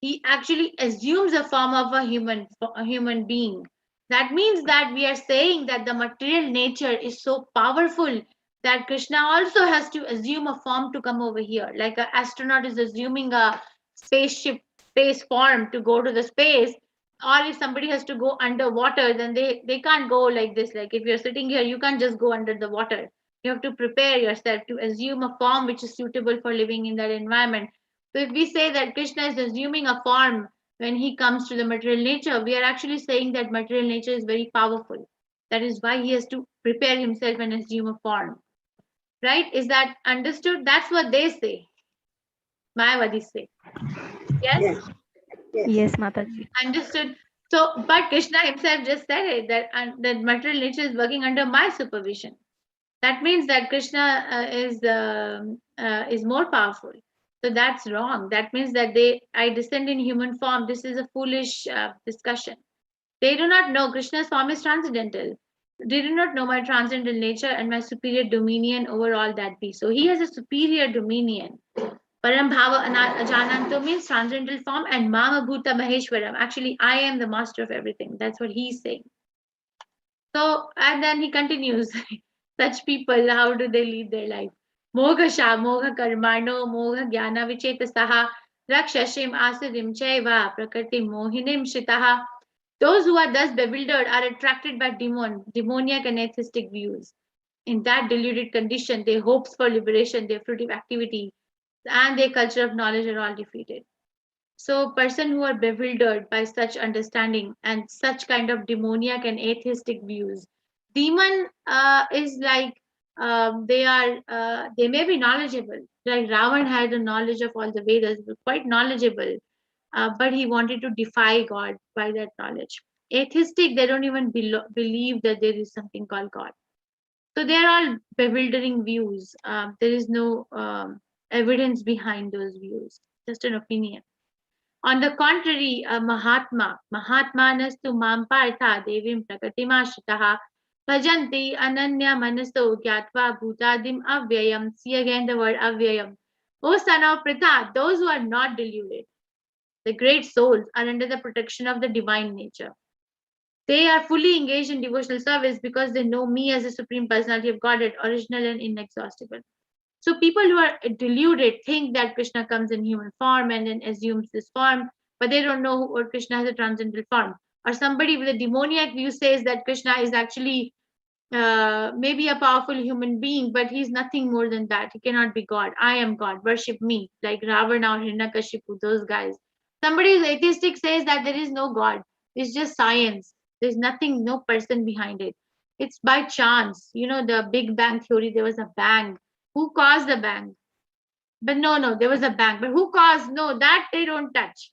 he actually assumes a form of a human being. That means that we are saying that the material nature is so powerful that Krishna also has to assume a form to come over here. Like an astronaut is assuming a spaceship space form to go to the space, or if somebody has to go underwater, then they can't go like this. Like if you're sitting here, you can't just go under the water. You have to prepare yourself to assume a form which is suitable for living in that environment. So if we say that Krishna is assuming a form when he comes to the material nature, we are actually saying that material nature is very powerful. That is why he has to prepare himself and assume a form. Right? Is that understood? That's what they say. Mayavadis say. Yes? Yes. Yes. Yes, Mataji. Understood. So, but Krishna himself just said it that material nature is working under my supervision. That means that Krishna is more powerful. So that's wrong. That means that I descend in human form. This is a foolish discussion. They do not know Krishna's form is transcendental. They do not know my transcendental nature and my superior dominion over all that be. So he has a superior dominion. Param Bhava Ajananto means transcendental form, and Mama Bhuta Maheshwaram. Actually, I am the master of everything. That's what he's saying. So, and then he continues. Such people, how do they lead their life? Moghasha, Mogha Karmano, Mogha Jnana Vichetasaha, Rakshashim Asidim Chaiva, Prakriti Mohinim Shitaha. Those who are thus bewildered are attracted by demoniac and atheistic views. In that deluded condition, their hopes for liberation, their fruitive activity, and their culture of knowledge are all defeated. So, person who are bewildered by such understanding and such kind of demoniac and atheistic views, demon is like they may be knowledgeable. Like Ravan had a knowledge of all the Vedas, quite knowledgeable, but he wanted to defy God by that knowledge. Atheistic, they don't even believe that there is something called God. So they are all bewildering views. There is no evidence behind those views, just an opinion. On the contrary, a Mahatmanastu Mampartha Devim Prakatimashitaha Bhajanti Ananya Manaso Gyatva Bhutadim Avyayam. See again the word Avyayam. O son of Pritha, those who are not deluded, the great souls, are under the protection of the divine nature. They are fully engaged in devotional service because they know me as the Supreme Personality of Godhead, original and inexhaustible. So people who are deluded think that Krishna comes in human form and then assumes this form, but they don't know what Krishna has a transcendental form. Or somebody with a demoniac view says that Krishna is actually maybe a powerful human being, but he's nothing more than that. He cannot be God. I am God. Worship me, like Ravana or Hiranyakashipu, those guys. Somebody who's atheistic says that there is no God. It's just science. There's nothing, no person behind it. It's by chance. The Big Bang theory, there was a bang. Who caused the bang? But no, there was a bang. But who caused? No, that they don't touch.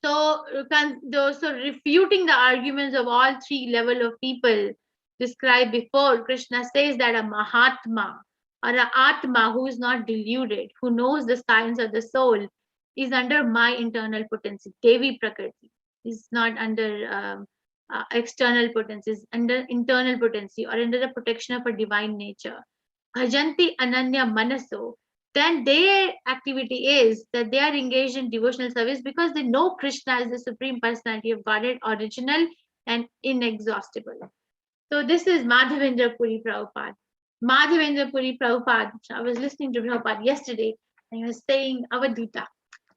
So refuting the arguments of all three level of people described before, Krishna says that a Mahatma or a Atma who is not deluded, who knows the science of the soul, is under my internal potency, Devi Prakriti. Is not under external potencies, under internal potency, or under the protection of a divine nature. Bhajanti Ananya Manaso, then their activity is that they are engaged in devotional service because they know Krishna is the Supreme Personality of Godhead, original and inexhaustible. So this is Madhavendra Puri Prabhupada. Madhavendra Puri Prabhupada, I was listening to Prabhupada yesterday, and he was saying Avaduta.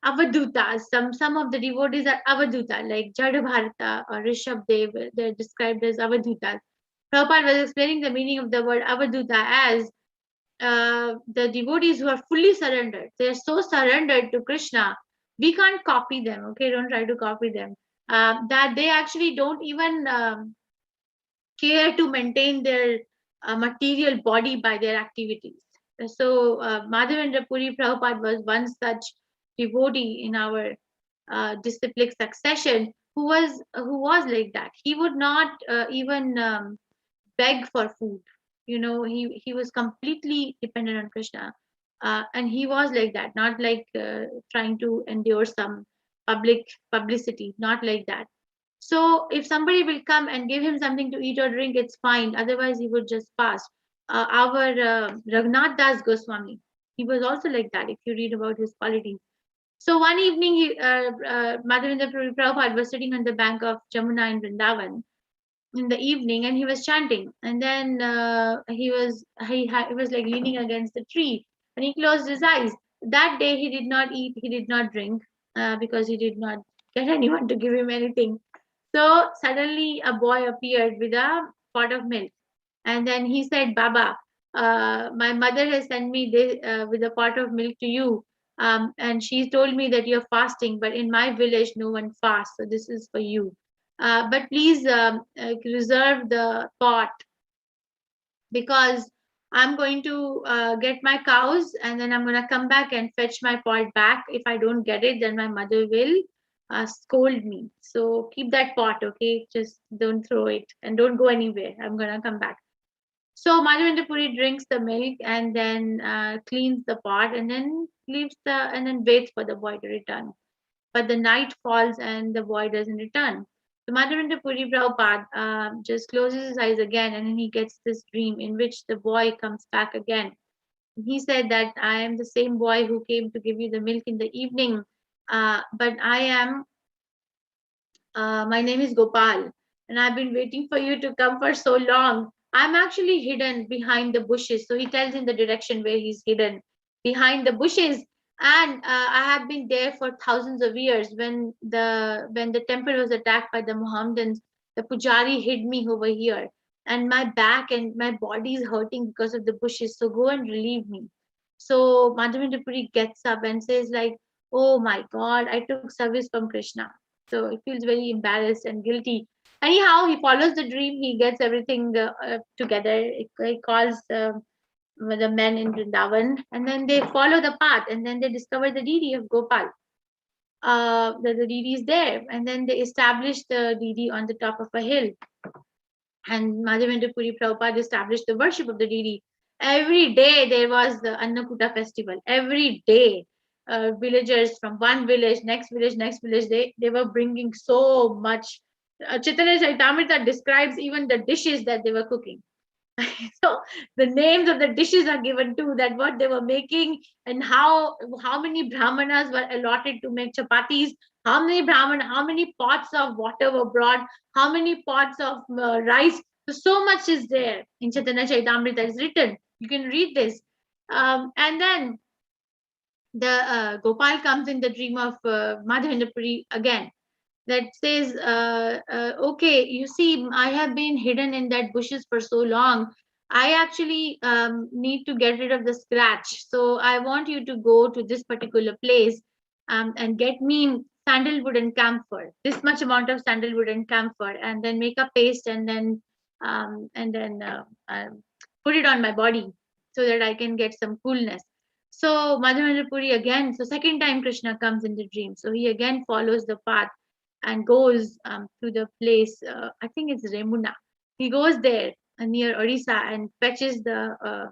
Avadutas, some of the devotees are Avaduta, like Jadabharata or Rishabh Dev, they're described as Avadutas. Prabhupada was explaining the meaning of the word Avaduta as the devotees who are fully surrendered. They're so surrendered to Krishna, we can't copy them, okay? Don't try to copy them. That they actually don't even care to maintain their material body by their activities. So Madhavendra Puri Prabhupada was one such devotee in our disciplic succession who was like that. He would not even beg for food. You know, he was completely dependent on Krishna, and he was like that, not like trying to endure some publicity, not like that. So if somebody will come and give him something to eat or drink, it's fine. Otherwise, he would just pass. Our Raghunath Das Goswami, he was also like that. If you read about his qualities. So one evening, Madhavendra Prabhupada was sitting on the bank of Jamuna in Vrindavan in the evening, and he was chanting. And then he was like leaning against the tree, and he closed his eyes. That day, he did not eat, he did not drink, because he did not get anyone to give him anything. So suddenly a boy appeared with a pot of milk. And then he said, Baba, my mother has sent me this, with a pot of milk to you. And she told me that you're fasting, but in my village, no one fasts. So this is for you. But please reserve the pot, because I'm going to get my cows, and then I'm going to come back and fetch my pot back. If I don't get it, then my mother will scold me. So keep that pot, okay? Just don't throw it and don't go anywhere. I'm going to come back. So Madhavendra Puri drinks the milk and then cleans the pot and then and then waits for the boy to return. But the night falls and the boy doesn't return. So Madhavendra Puri Prabhupada just closes his eyes again, and then he gets this dream in which the boy comes back again. He said that I am the same boy who came to give you the milk in the evening, but my name is Gopal, and I've been waiting for you to come for so long. I'm actually hidden behind the bushes. So he tells him the direction where he's hidden behind the bushes. And I have been there for thousands of years. When the temple was attacked by the Mohammedans, the pujari hid me over here, and my back and my body is hurting because of the bushes. So go and relieve me. So Madhavendra Puri gets up and says like, "Oh my God, I took service from Krishna." So he feels very embarrassed and guilty. Anyhow, he follows the dream. He gets everything together. He calls the men in Vrindavan, and then they follow the path, and then they discover the deity of Gopal. The deity is there, and then they establish the deity on the top of a hill. And Madhavendra Puri Prabhupada established the worship of the deity. Every day there was the Annakuta festival. Every day, villagers from one village, next village, they were bringing so much. Chaitanya Charitamrita describes even the dishes that they were cooking. So the names of the dishes are given too, that what they were making and how many brahmanas were allotted to make chapatis, how many pots of water were brought, how many pots of rice. So much is there in Chaitanya Charitamrita. It's written. You can read this. And then the Gopal comes in the dream of Madhavendra Puri again, that says, okay, you see, I have been hidden in that bushes for so long. I actually need to get rid of the scratch. So I want you to go to this particular place and get me sandalwood and camphor, this much amount of sandalwood and camphor, and then make a paste and then put it on my body so that I can get some coolness. So Madhavendra Puri again, so second time Krishna comes in the dream. So he again follows the path and goes to the place, I think it's Remuna. He goes there near Orissa and fetches the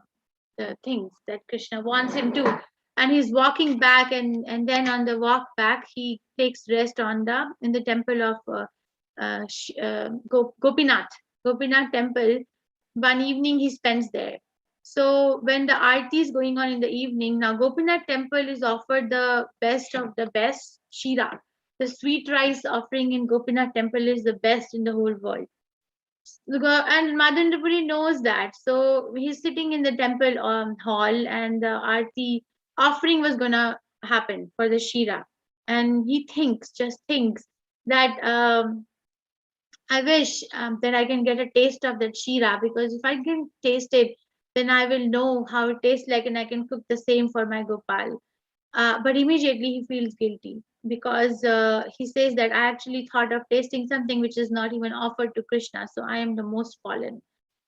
things that Krishna wants him to. And he's walking back, and then on the walk back, he takes rest in the temple of Gopinath temple. One evening he spends there. So when the aarti is going on in the evening, now Gopinath temple is offered the best of the best shira. The sweet rice offering in Gopinath temple is the best in the whole world. And Madhavendra Puri knows that. So he's sitting in the temple hall, and the aarti offering was gonna happen for the shira. And he just thinks that I wish that I can get a taste of that shira, because if I can taste it, then I will know how it tastes like, and I can cook the same for my Gopal. But immediately he feels guilty, because he says that I actually thought of tasting something which is not even offered to Krishna, so I am the most fallen.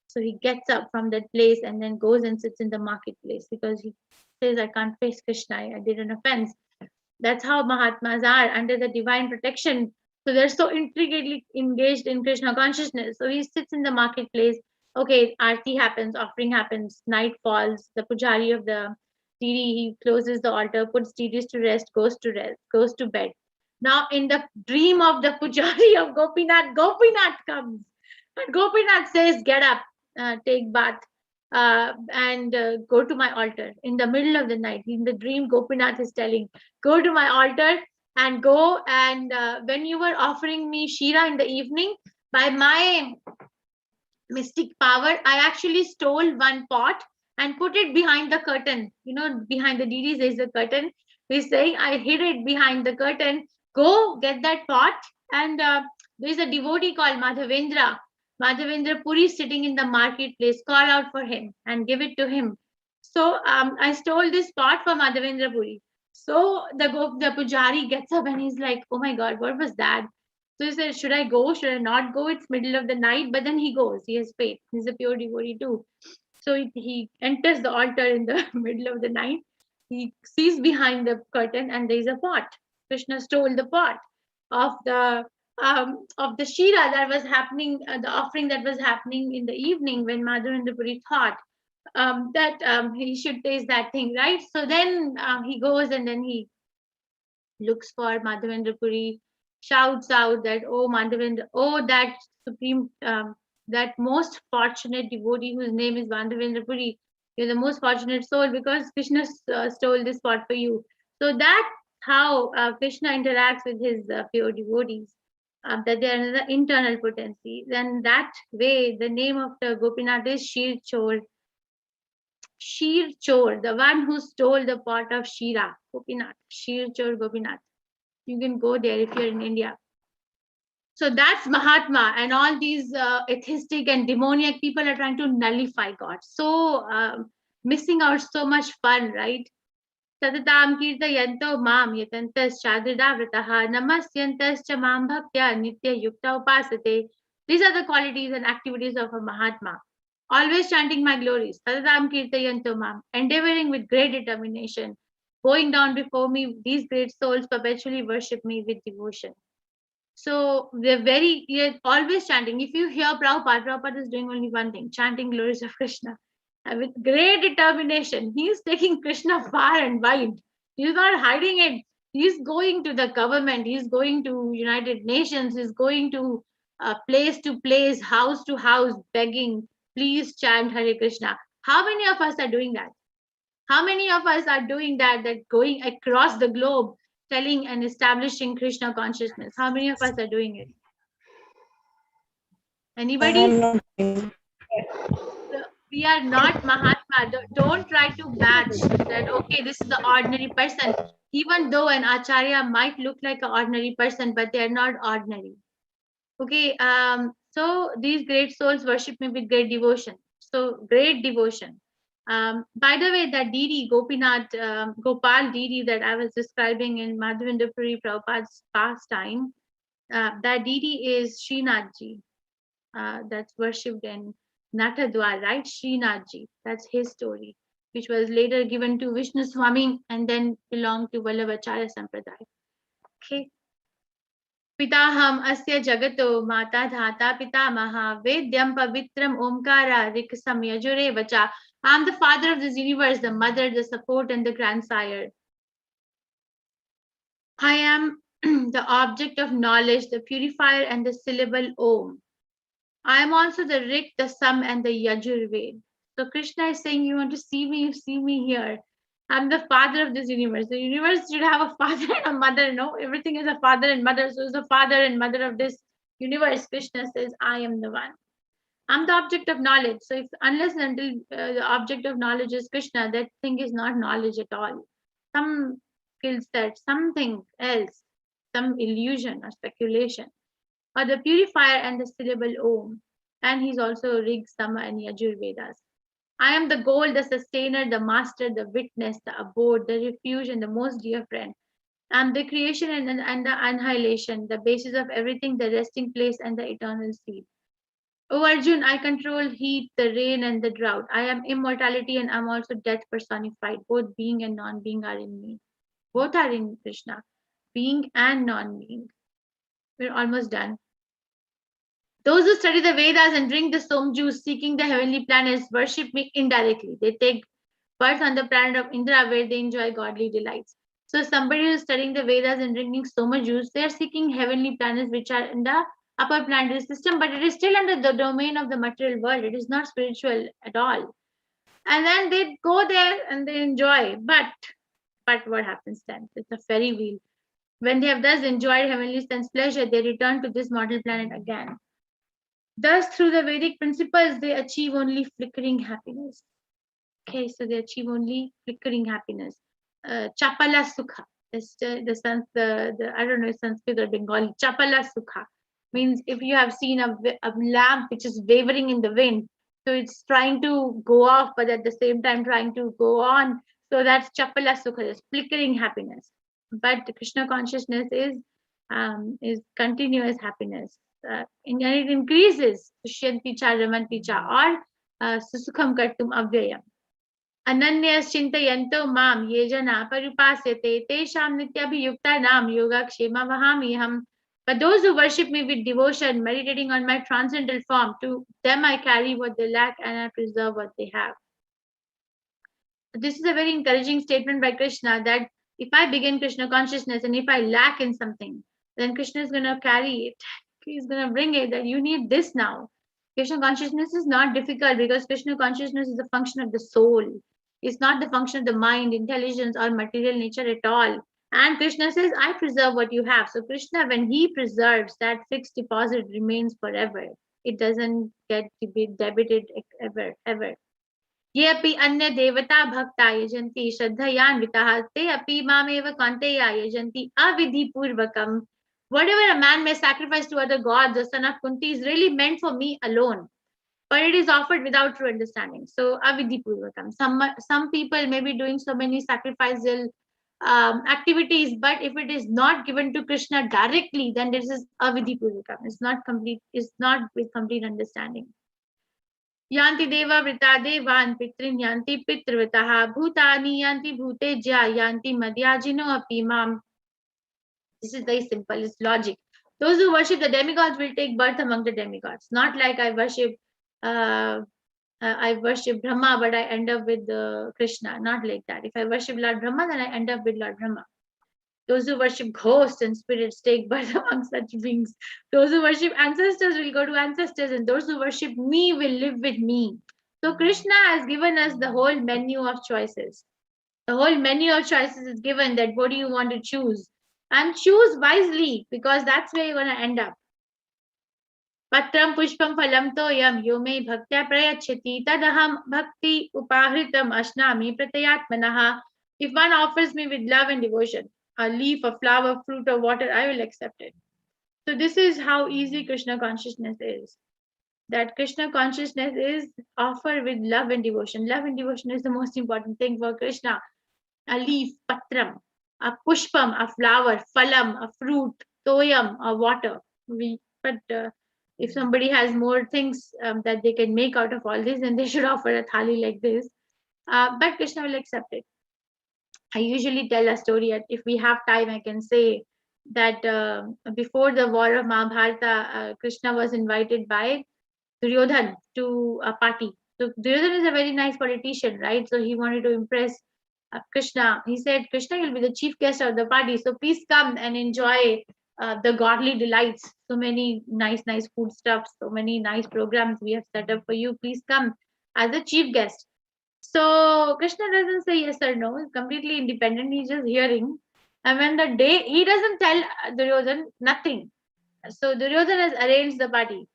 So he gets up from that place and then goes and sits in the marketplace, because he says, I can't face Krishna, I did an offense. That's how Mahatmas are, under the divine protection. So they're so intricately engaged in Krishna consciousness. So he sits in the marketplace. Okay, Aarti happens, offering happens, night falls. The pujari of the deity, he closes the altar, puts deities to rest, goes to bed. Now, in the dream of the pujari of Gopinath comes. And Gopinath says, get up, take bath, and go to my altar. In the middle of the night, in the dream, Gopinath is telling, go to my altar and go, and when you were offering me shira in the evening, by my mystic power, I actually stole one pot and put it behind the curtain. Behind the deities there's a curtain. He's saying, I hid it behind the curtain. Go get that pot. And there's a devotee called Madhavendra Puri sitting in the marketplace. Call out for him and give it to him. So I stole this pot for Madhavendra Puri. So the pujari gets up and he's like, oh my God, what was that? So he said, should I go? Should I not go? It's middle of the night. But then he goes. He has faith. He's a pure devotee too. So he enters the altar in the middle of the night. He sees behind the curtain and there is a pot. Krishna stole the pot of the shira that was happening, the offering that was happening in the evening, when Madhavendra Puri thought that he should taste that thing, right? So then he goes and then he looks for Madhavendra Puri, shouts out that, oh Madhavendra, oh that supreme, that most fortunate devotee whose name is Madhavendra Puri, you're the most fortunate soul, because Krishna stole this pot for you. So that's how Krishna interacts with his pure devotees, that they are the internal potency. Then that way, the name of the Gopinath is Shir Chor. Shir Chor, the one who stole the pot of Shira, Gopinath, Shir Chor Gopinath. You can go there if you're in India. So that's Mahatma, and all these atheistic and demoniac people are trying to nullify God. So missing out so much fun, right? Satatam kirtayanto mam yatantas chadridavrataha namasyantas cha mam bhaktya nitya yukta upasate. These are the qualities and activities of a Mahatma. Always chanting my glories. Satatam kirtayanto mam, endeavoring with great determination. Going down before me, these great souls perpetually worship me with devotion. So we're always chanting. If you hear Prabhupada is doing only one thing, chanting glories of Krishna. And with great determination, he is taking Krishna far and wide. He's not hiding it. He's going to the government. He's going to United Nations. He's going to place, house to house, begging, please chant Hare Krishna. How many of us are doing that? How many of us are doing that going across the globe, telling and establishing Krishna consciousness? How many of us are doing it? Anybody? We are not Mahatma. Don't try to match that, okay, this is the ordinary person. Even though an Acharya might look like an ordinary person, but they are not ordinary. Okay, so these great souls worship me with great devotion. So great devotion. By the way, that deity, Gopinath, Gopal deity that I was describing in Madhavendra Puri Prabhupada's pastime, that deity is Srinathji. That's worshipped in Natadwar, right? Srinathji. That's his story, which was later given to Vishnu Swami and then belonged to Vallabhacharya Sampradaya. Okay. Pitaham asya jagato mata dhata pitamaha vedyam pavitram omkara riksam yajure vacha. I'm the father of this universe, the mother, the support, and the grandsire. I am the object of knowledge, the purifier, and the syllable Om. I am also the Rik, the Sam, and the Yajurved. So Krishna is saying, you want to see me, you see me here. I'm the father of this universe. The universe should have a father and a mother. No, everything is a father and mother. So is the father and mother of this universe. Krishna says, I am the one. I'm the object of knowledge. So if unless and until the object of knowledge is Krishna, that thing is not knowledge at all. Some skill set, something else, some illusion or speculation. Or the purifier and the syllable Om. And he's also Rig, Sama, and Yajur Vedas. I am the goal, the sustainer, the master, the witness, the abode, the refuge, and the most dear friend. I'm the creation and the annihilation, the basis of everything, the resting place, and the eternal seed. O Arjun, I control heat, the rain, and the drought. I am immortality and I'm also death personified. Both being and non being are in me. Both are in Krishna, being and non being. We're almost done. Those who study the Vedas and drink the Som juice, seeking the heavenly planets, worship me indirectly. They take birth on the planet of Indra where they enjoy godly delights. So somebody who is studying the Vedas and drinking Soma juice, they are seeking heavenly planets which are in the upper planetary system, but it is still under the domain of the material world. It is not spiritual at all. And then they go there and they enjoy. But what happens then? It's a fairy wheel. When they have thus enjoyed heavenly sense pleasure, they return to this mortal planet again. Thus, through the Vedic principles, they achieve only flickering happiness. Okay, so they achieve only flickering happiness. Chapala Sukha. The I don't know Sanskrit or Bengali. Chapala Sukha means if you have seen a lamp which is wavering in the wind, so it's trying to go off, but at the same time trying to go on. So that's Chapala Sukha, flickering happiness. But Krishna consciousness is continuous happiness. And it increases Sushyanti cha Ramanti cha or Susukham Kartum Avyayam. Ananyas-chintayanto mam ye jana parupasyate tesham nityabhiyuktanam yogakshema vahamiham. But those who worship me with devotion, meditating on my transcendental form, to them I carry what they lack and I preserve what they have. This is a very encouraging statement by Krishna that if I begin Krishna consciousness and if I lack in something, then Krishna is going to carry it. He's going to bring it that you need this now. Krishna consciousness is not difficult because Krishna consciousness is a function of the soul. It's not the function of the mind, intelligence, or material nature at all. And Krishna says, I preserve what you have. So Krishna, when he preserves, that fixed deposit remains forever. It doesn't get debited ever. ये अपि अन्य देवता भक्ता यजन्ति श्रद्धयान्विताः ते अपि मामेव कौन्तेया यजन्ति अविधि पूर्वकम्. Whatever a man may sacrifice to other gods, the son of Kunti, is really meant for me alone, but it is offered without true understanding. So avidhi purvakam. Some people may be doing so many sacrificial activities, but if it is not given to Krishna directly, then this is avidhi purvakam. It's not complete. It's not with complete understanding. Yanti deva vrita devan pitrin yanti pitrvataha bhutani yanti bhutejya yanti madhyajino api mam. This is very simple. It's logic. Those who worship the demigods will take birth among the demigods. Not like I worship Brahma, but I end up with Krishna. Not like that. If I worship Lord Brahma, then I end up with Lord Brahma. Those who worship ghosts and spirits take birth among such beings. Those who worship ancestors will go to ancestors, and those who worship me will live with me. So Krishna has given us the whole menu of choices. The whole menu of choices is given that what do you want to choose? And choose wisely, because that's where you're going to end up. Patram pushpam phalam toyam yome bhaktya prayachati tadaham bhakti upahritam ashnami pratayatmanaha. If one offers me with love and devotion, a leaf, a flower, fruit, or water, I will accept it. So this is how easy Krishna consciousness is. That Krishna consciousness is offered with love and devotion. Love and devotion is the most important thing for Krishna. A leaf, patram, a pushpam, a flower, phalam, a fruit, toyam, a water. If somebody has more things that they can make out of all this, then they should offer a thali like this. But Krishna will accept it. I usually tell a story. If we have time, I can say that before the war of Mahabharata, Krishna was invited by Duryodhan to a party. So Duryodhan is a very nice politician, right? So he wanted to impress Krishna. He said, Krishna, you'll be the chief guest of the party, so please come and enjoy the godly delights. So many nice foodstuffs, so many nice programs we have set up for you. Please come as a chief guest. So Krishna doesn't say yes or no. He's completely independent. He's just hearing. And when the day, he doesn't tell Duryodhan nothing. So Duryodhan has arranged the party,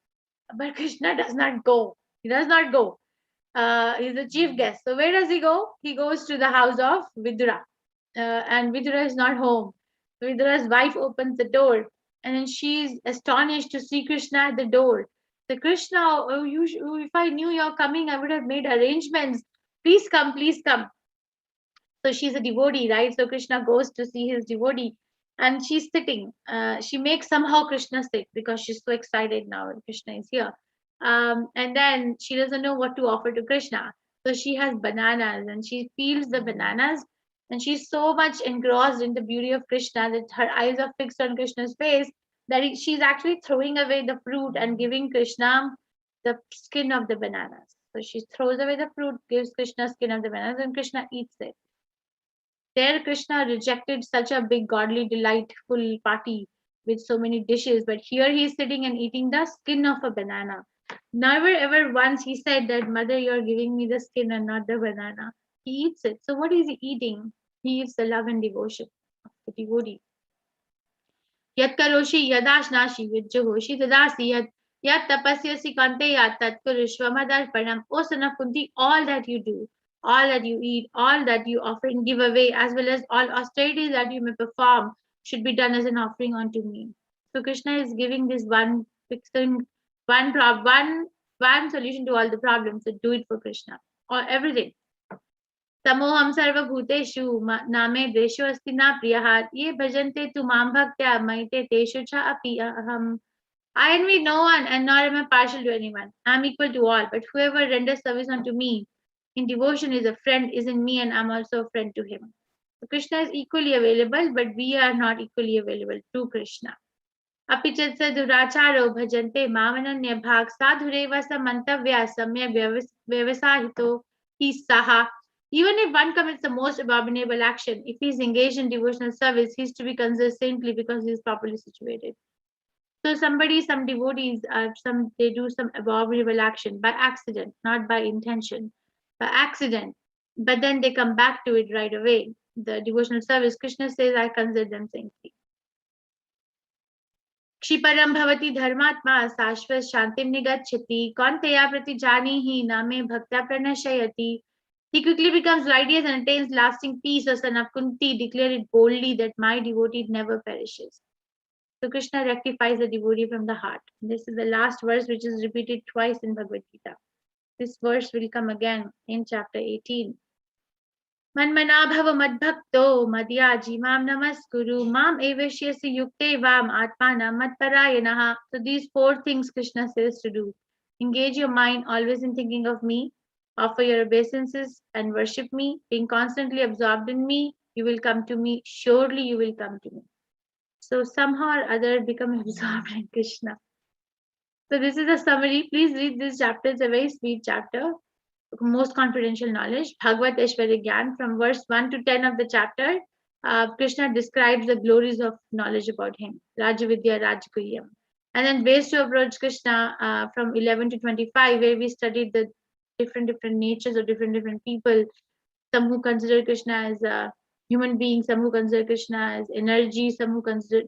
but Krishna does not go. He does not go. He's the chief guest. So where does he go? He goes to the house of Vidura. And Vidura is not home. Vidura's wife opens the door, and then she's astonished to see Krishna at the door. So Krishna, oh, if I knew you're coming, I would have made arrangements. Please come, please come. So she's a devotee, right? So Krishna goes to see his devotee, and she's sitting. She makes somehow Krishna sit because she's so excited now that Krishna is here. And then she doesn't know what to offer to Krishna. So she has bananas, and she peels the bananas, and she's so much engrossed in the beauty of Krishna that her eyes are fixed on Krishna's face that she's actually throwing away the fruit and giving Krishna the skin of the bananas. So she throws away the fruit, gives Krishna skin of the bananas, and Krishna eats it. There Krishna rejected such a big godly delightful party with so many dishes, but here he's sitting and eating the skin of a banana. Never ever once he said that, Mother, you're giving me the skin and not the banana. He eats it. So what is he eating? He eats the love and devotion of the devotee. Yat karoshi yadashnashi vidjahoshi tadasi yat tapasyasi kante yat tatkurishvamadarpanam. O son of Kunti, all that you do, all that you eat, all that you offer and give away, as well as all austerities that you may perform, should be done as an offering unto me. So Krishna is giving this one solution to all the problems. So do it for Krishna or everything. Samoham sarva bhuteshu name desho asti na priyahat ye bhajante tu mam bhaktya maite teshu cha api aham. I envy no one and nor am I partial to anyone. I am equal to all, but whoever renders service unto me in devotion is a friend, is in me, and I am also a friend to him. So Krishna is equally available, but we are not equally available to Krishna. Apichat saduracharo bhajante mamananya bhag sadhureva samantavya samya vyavasahito hi saha. Even if one commits the most abominable action, if he is engaged in devotional service, he is to be considered saintly because he is properly situated. So some devotees, they do some abominable action by accident, not by intention, by accident. But then they come back to it right away. The devotional service, Krishna says, I consider them saintly. Kshiparam bhavati dharmatma sashvat shantim nigacchati konteya prati janihi name bhakta pranashayati. He quickly becomes righteous and attains lasting peace. O son of Kunti, declare it boldly that my devotee never perishes. So Krishna rectifies the devotee from the heart. This is the last verse which is repeated twice in Bhagavad Gita. This verse will come again in chapter 18. Manmana bhava madbhakto madhyaji mam namaskuru mam evashyasi yukte vam atmana matparayanaha. So these 4 things Krishna says to do. Engage your mind always in thinking of me. Offer your obeisances and worship me. Being constantly absorbed in me, you will come to me. Surely you will come to me. So somehow or other become absorbed in Krishna. So this is a summary. Please read this chapter. It's a very sweet chapter. Most confidential knowledge. Bhagavad Aishwarya Gyan, from verse 1 to 10 of the chapter, Krishna describes the glories of knowledge about him. Rajavidya Rajguhyam. And then ways to approach Krishna from 11 to 25, where we studied the different natures of different people. Some who consider Krishna as a human being, some who consider Krishna as energy, some who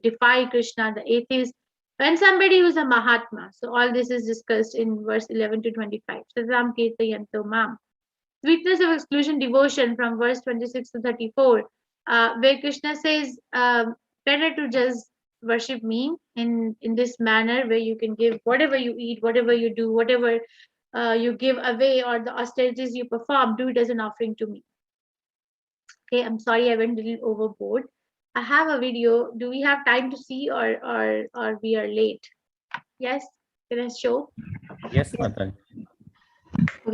defy Krishna, the atheist, and somebody who's a Mahatma. So all this is discussed in verse 11 to 25. Sadram Kirtayanto Mam. Sweetness of exclusion devotion from verse 26 to 34, where Krishna says, better to just worship me in this manner, where you can give whatever you eat, whatever you do, whatever you give away, or the austerities you perform, do it as an offering to me. Okay, I'm sorry I went a little overboard. I have a video. Do we have time to see, or we are late? Yes, can I show? Yes, Mataji. Okay.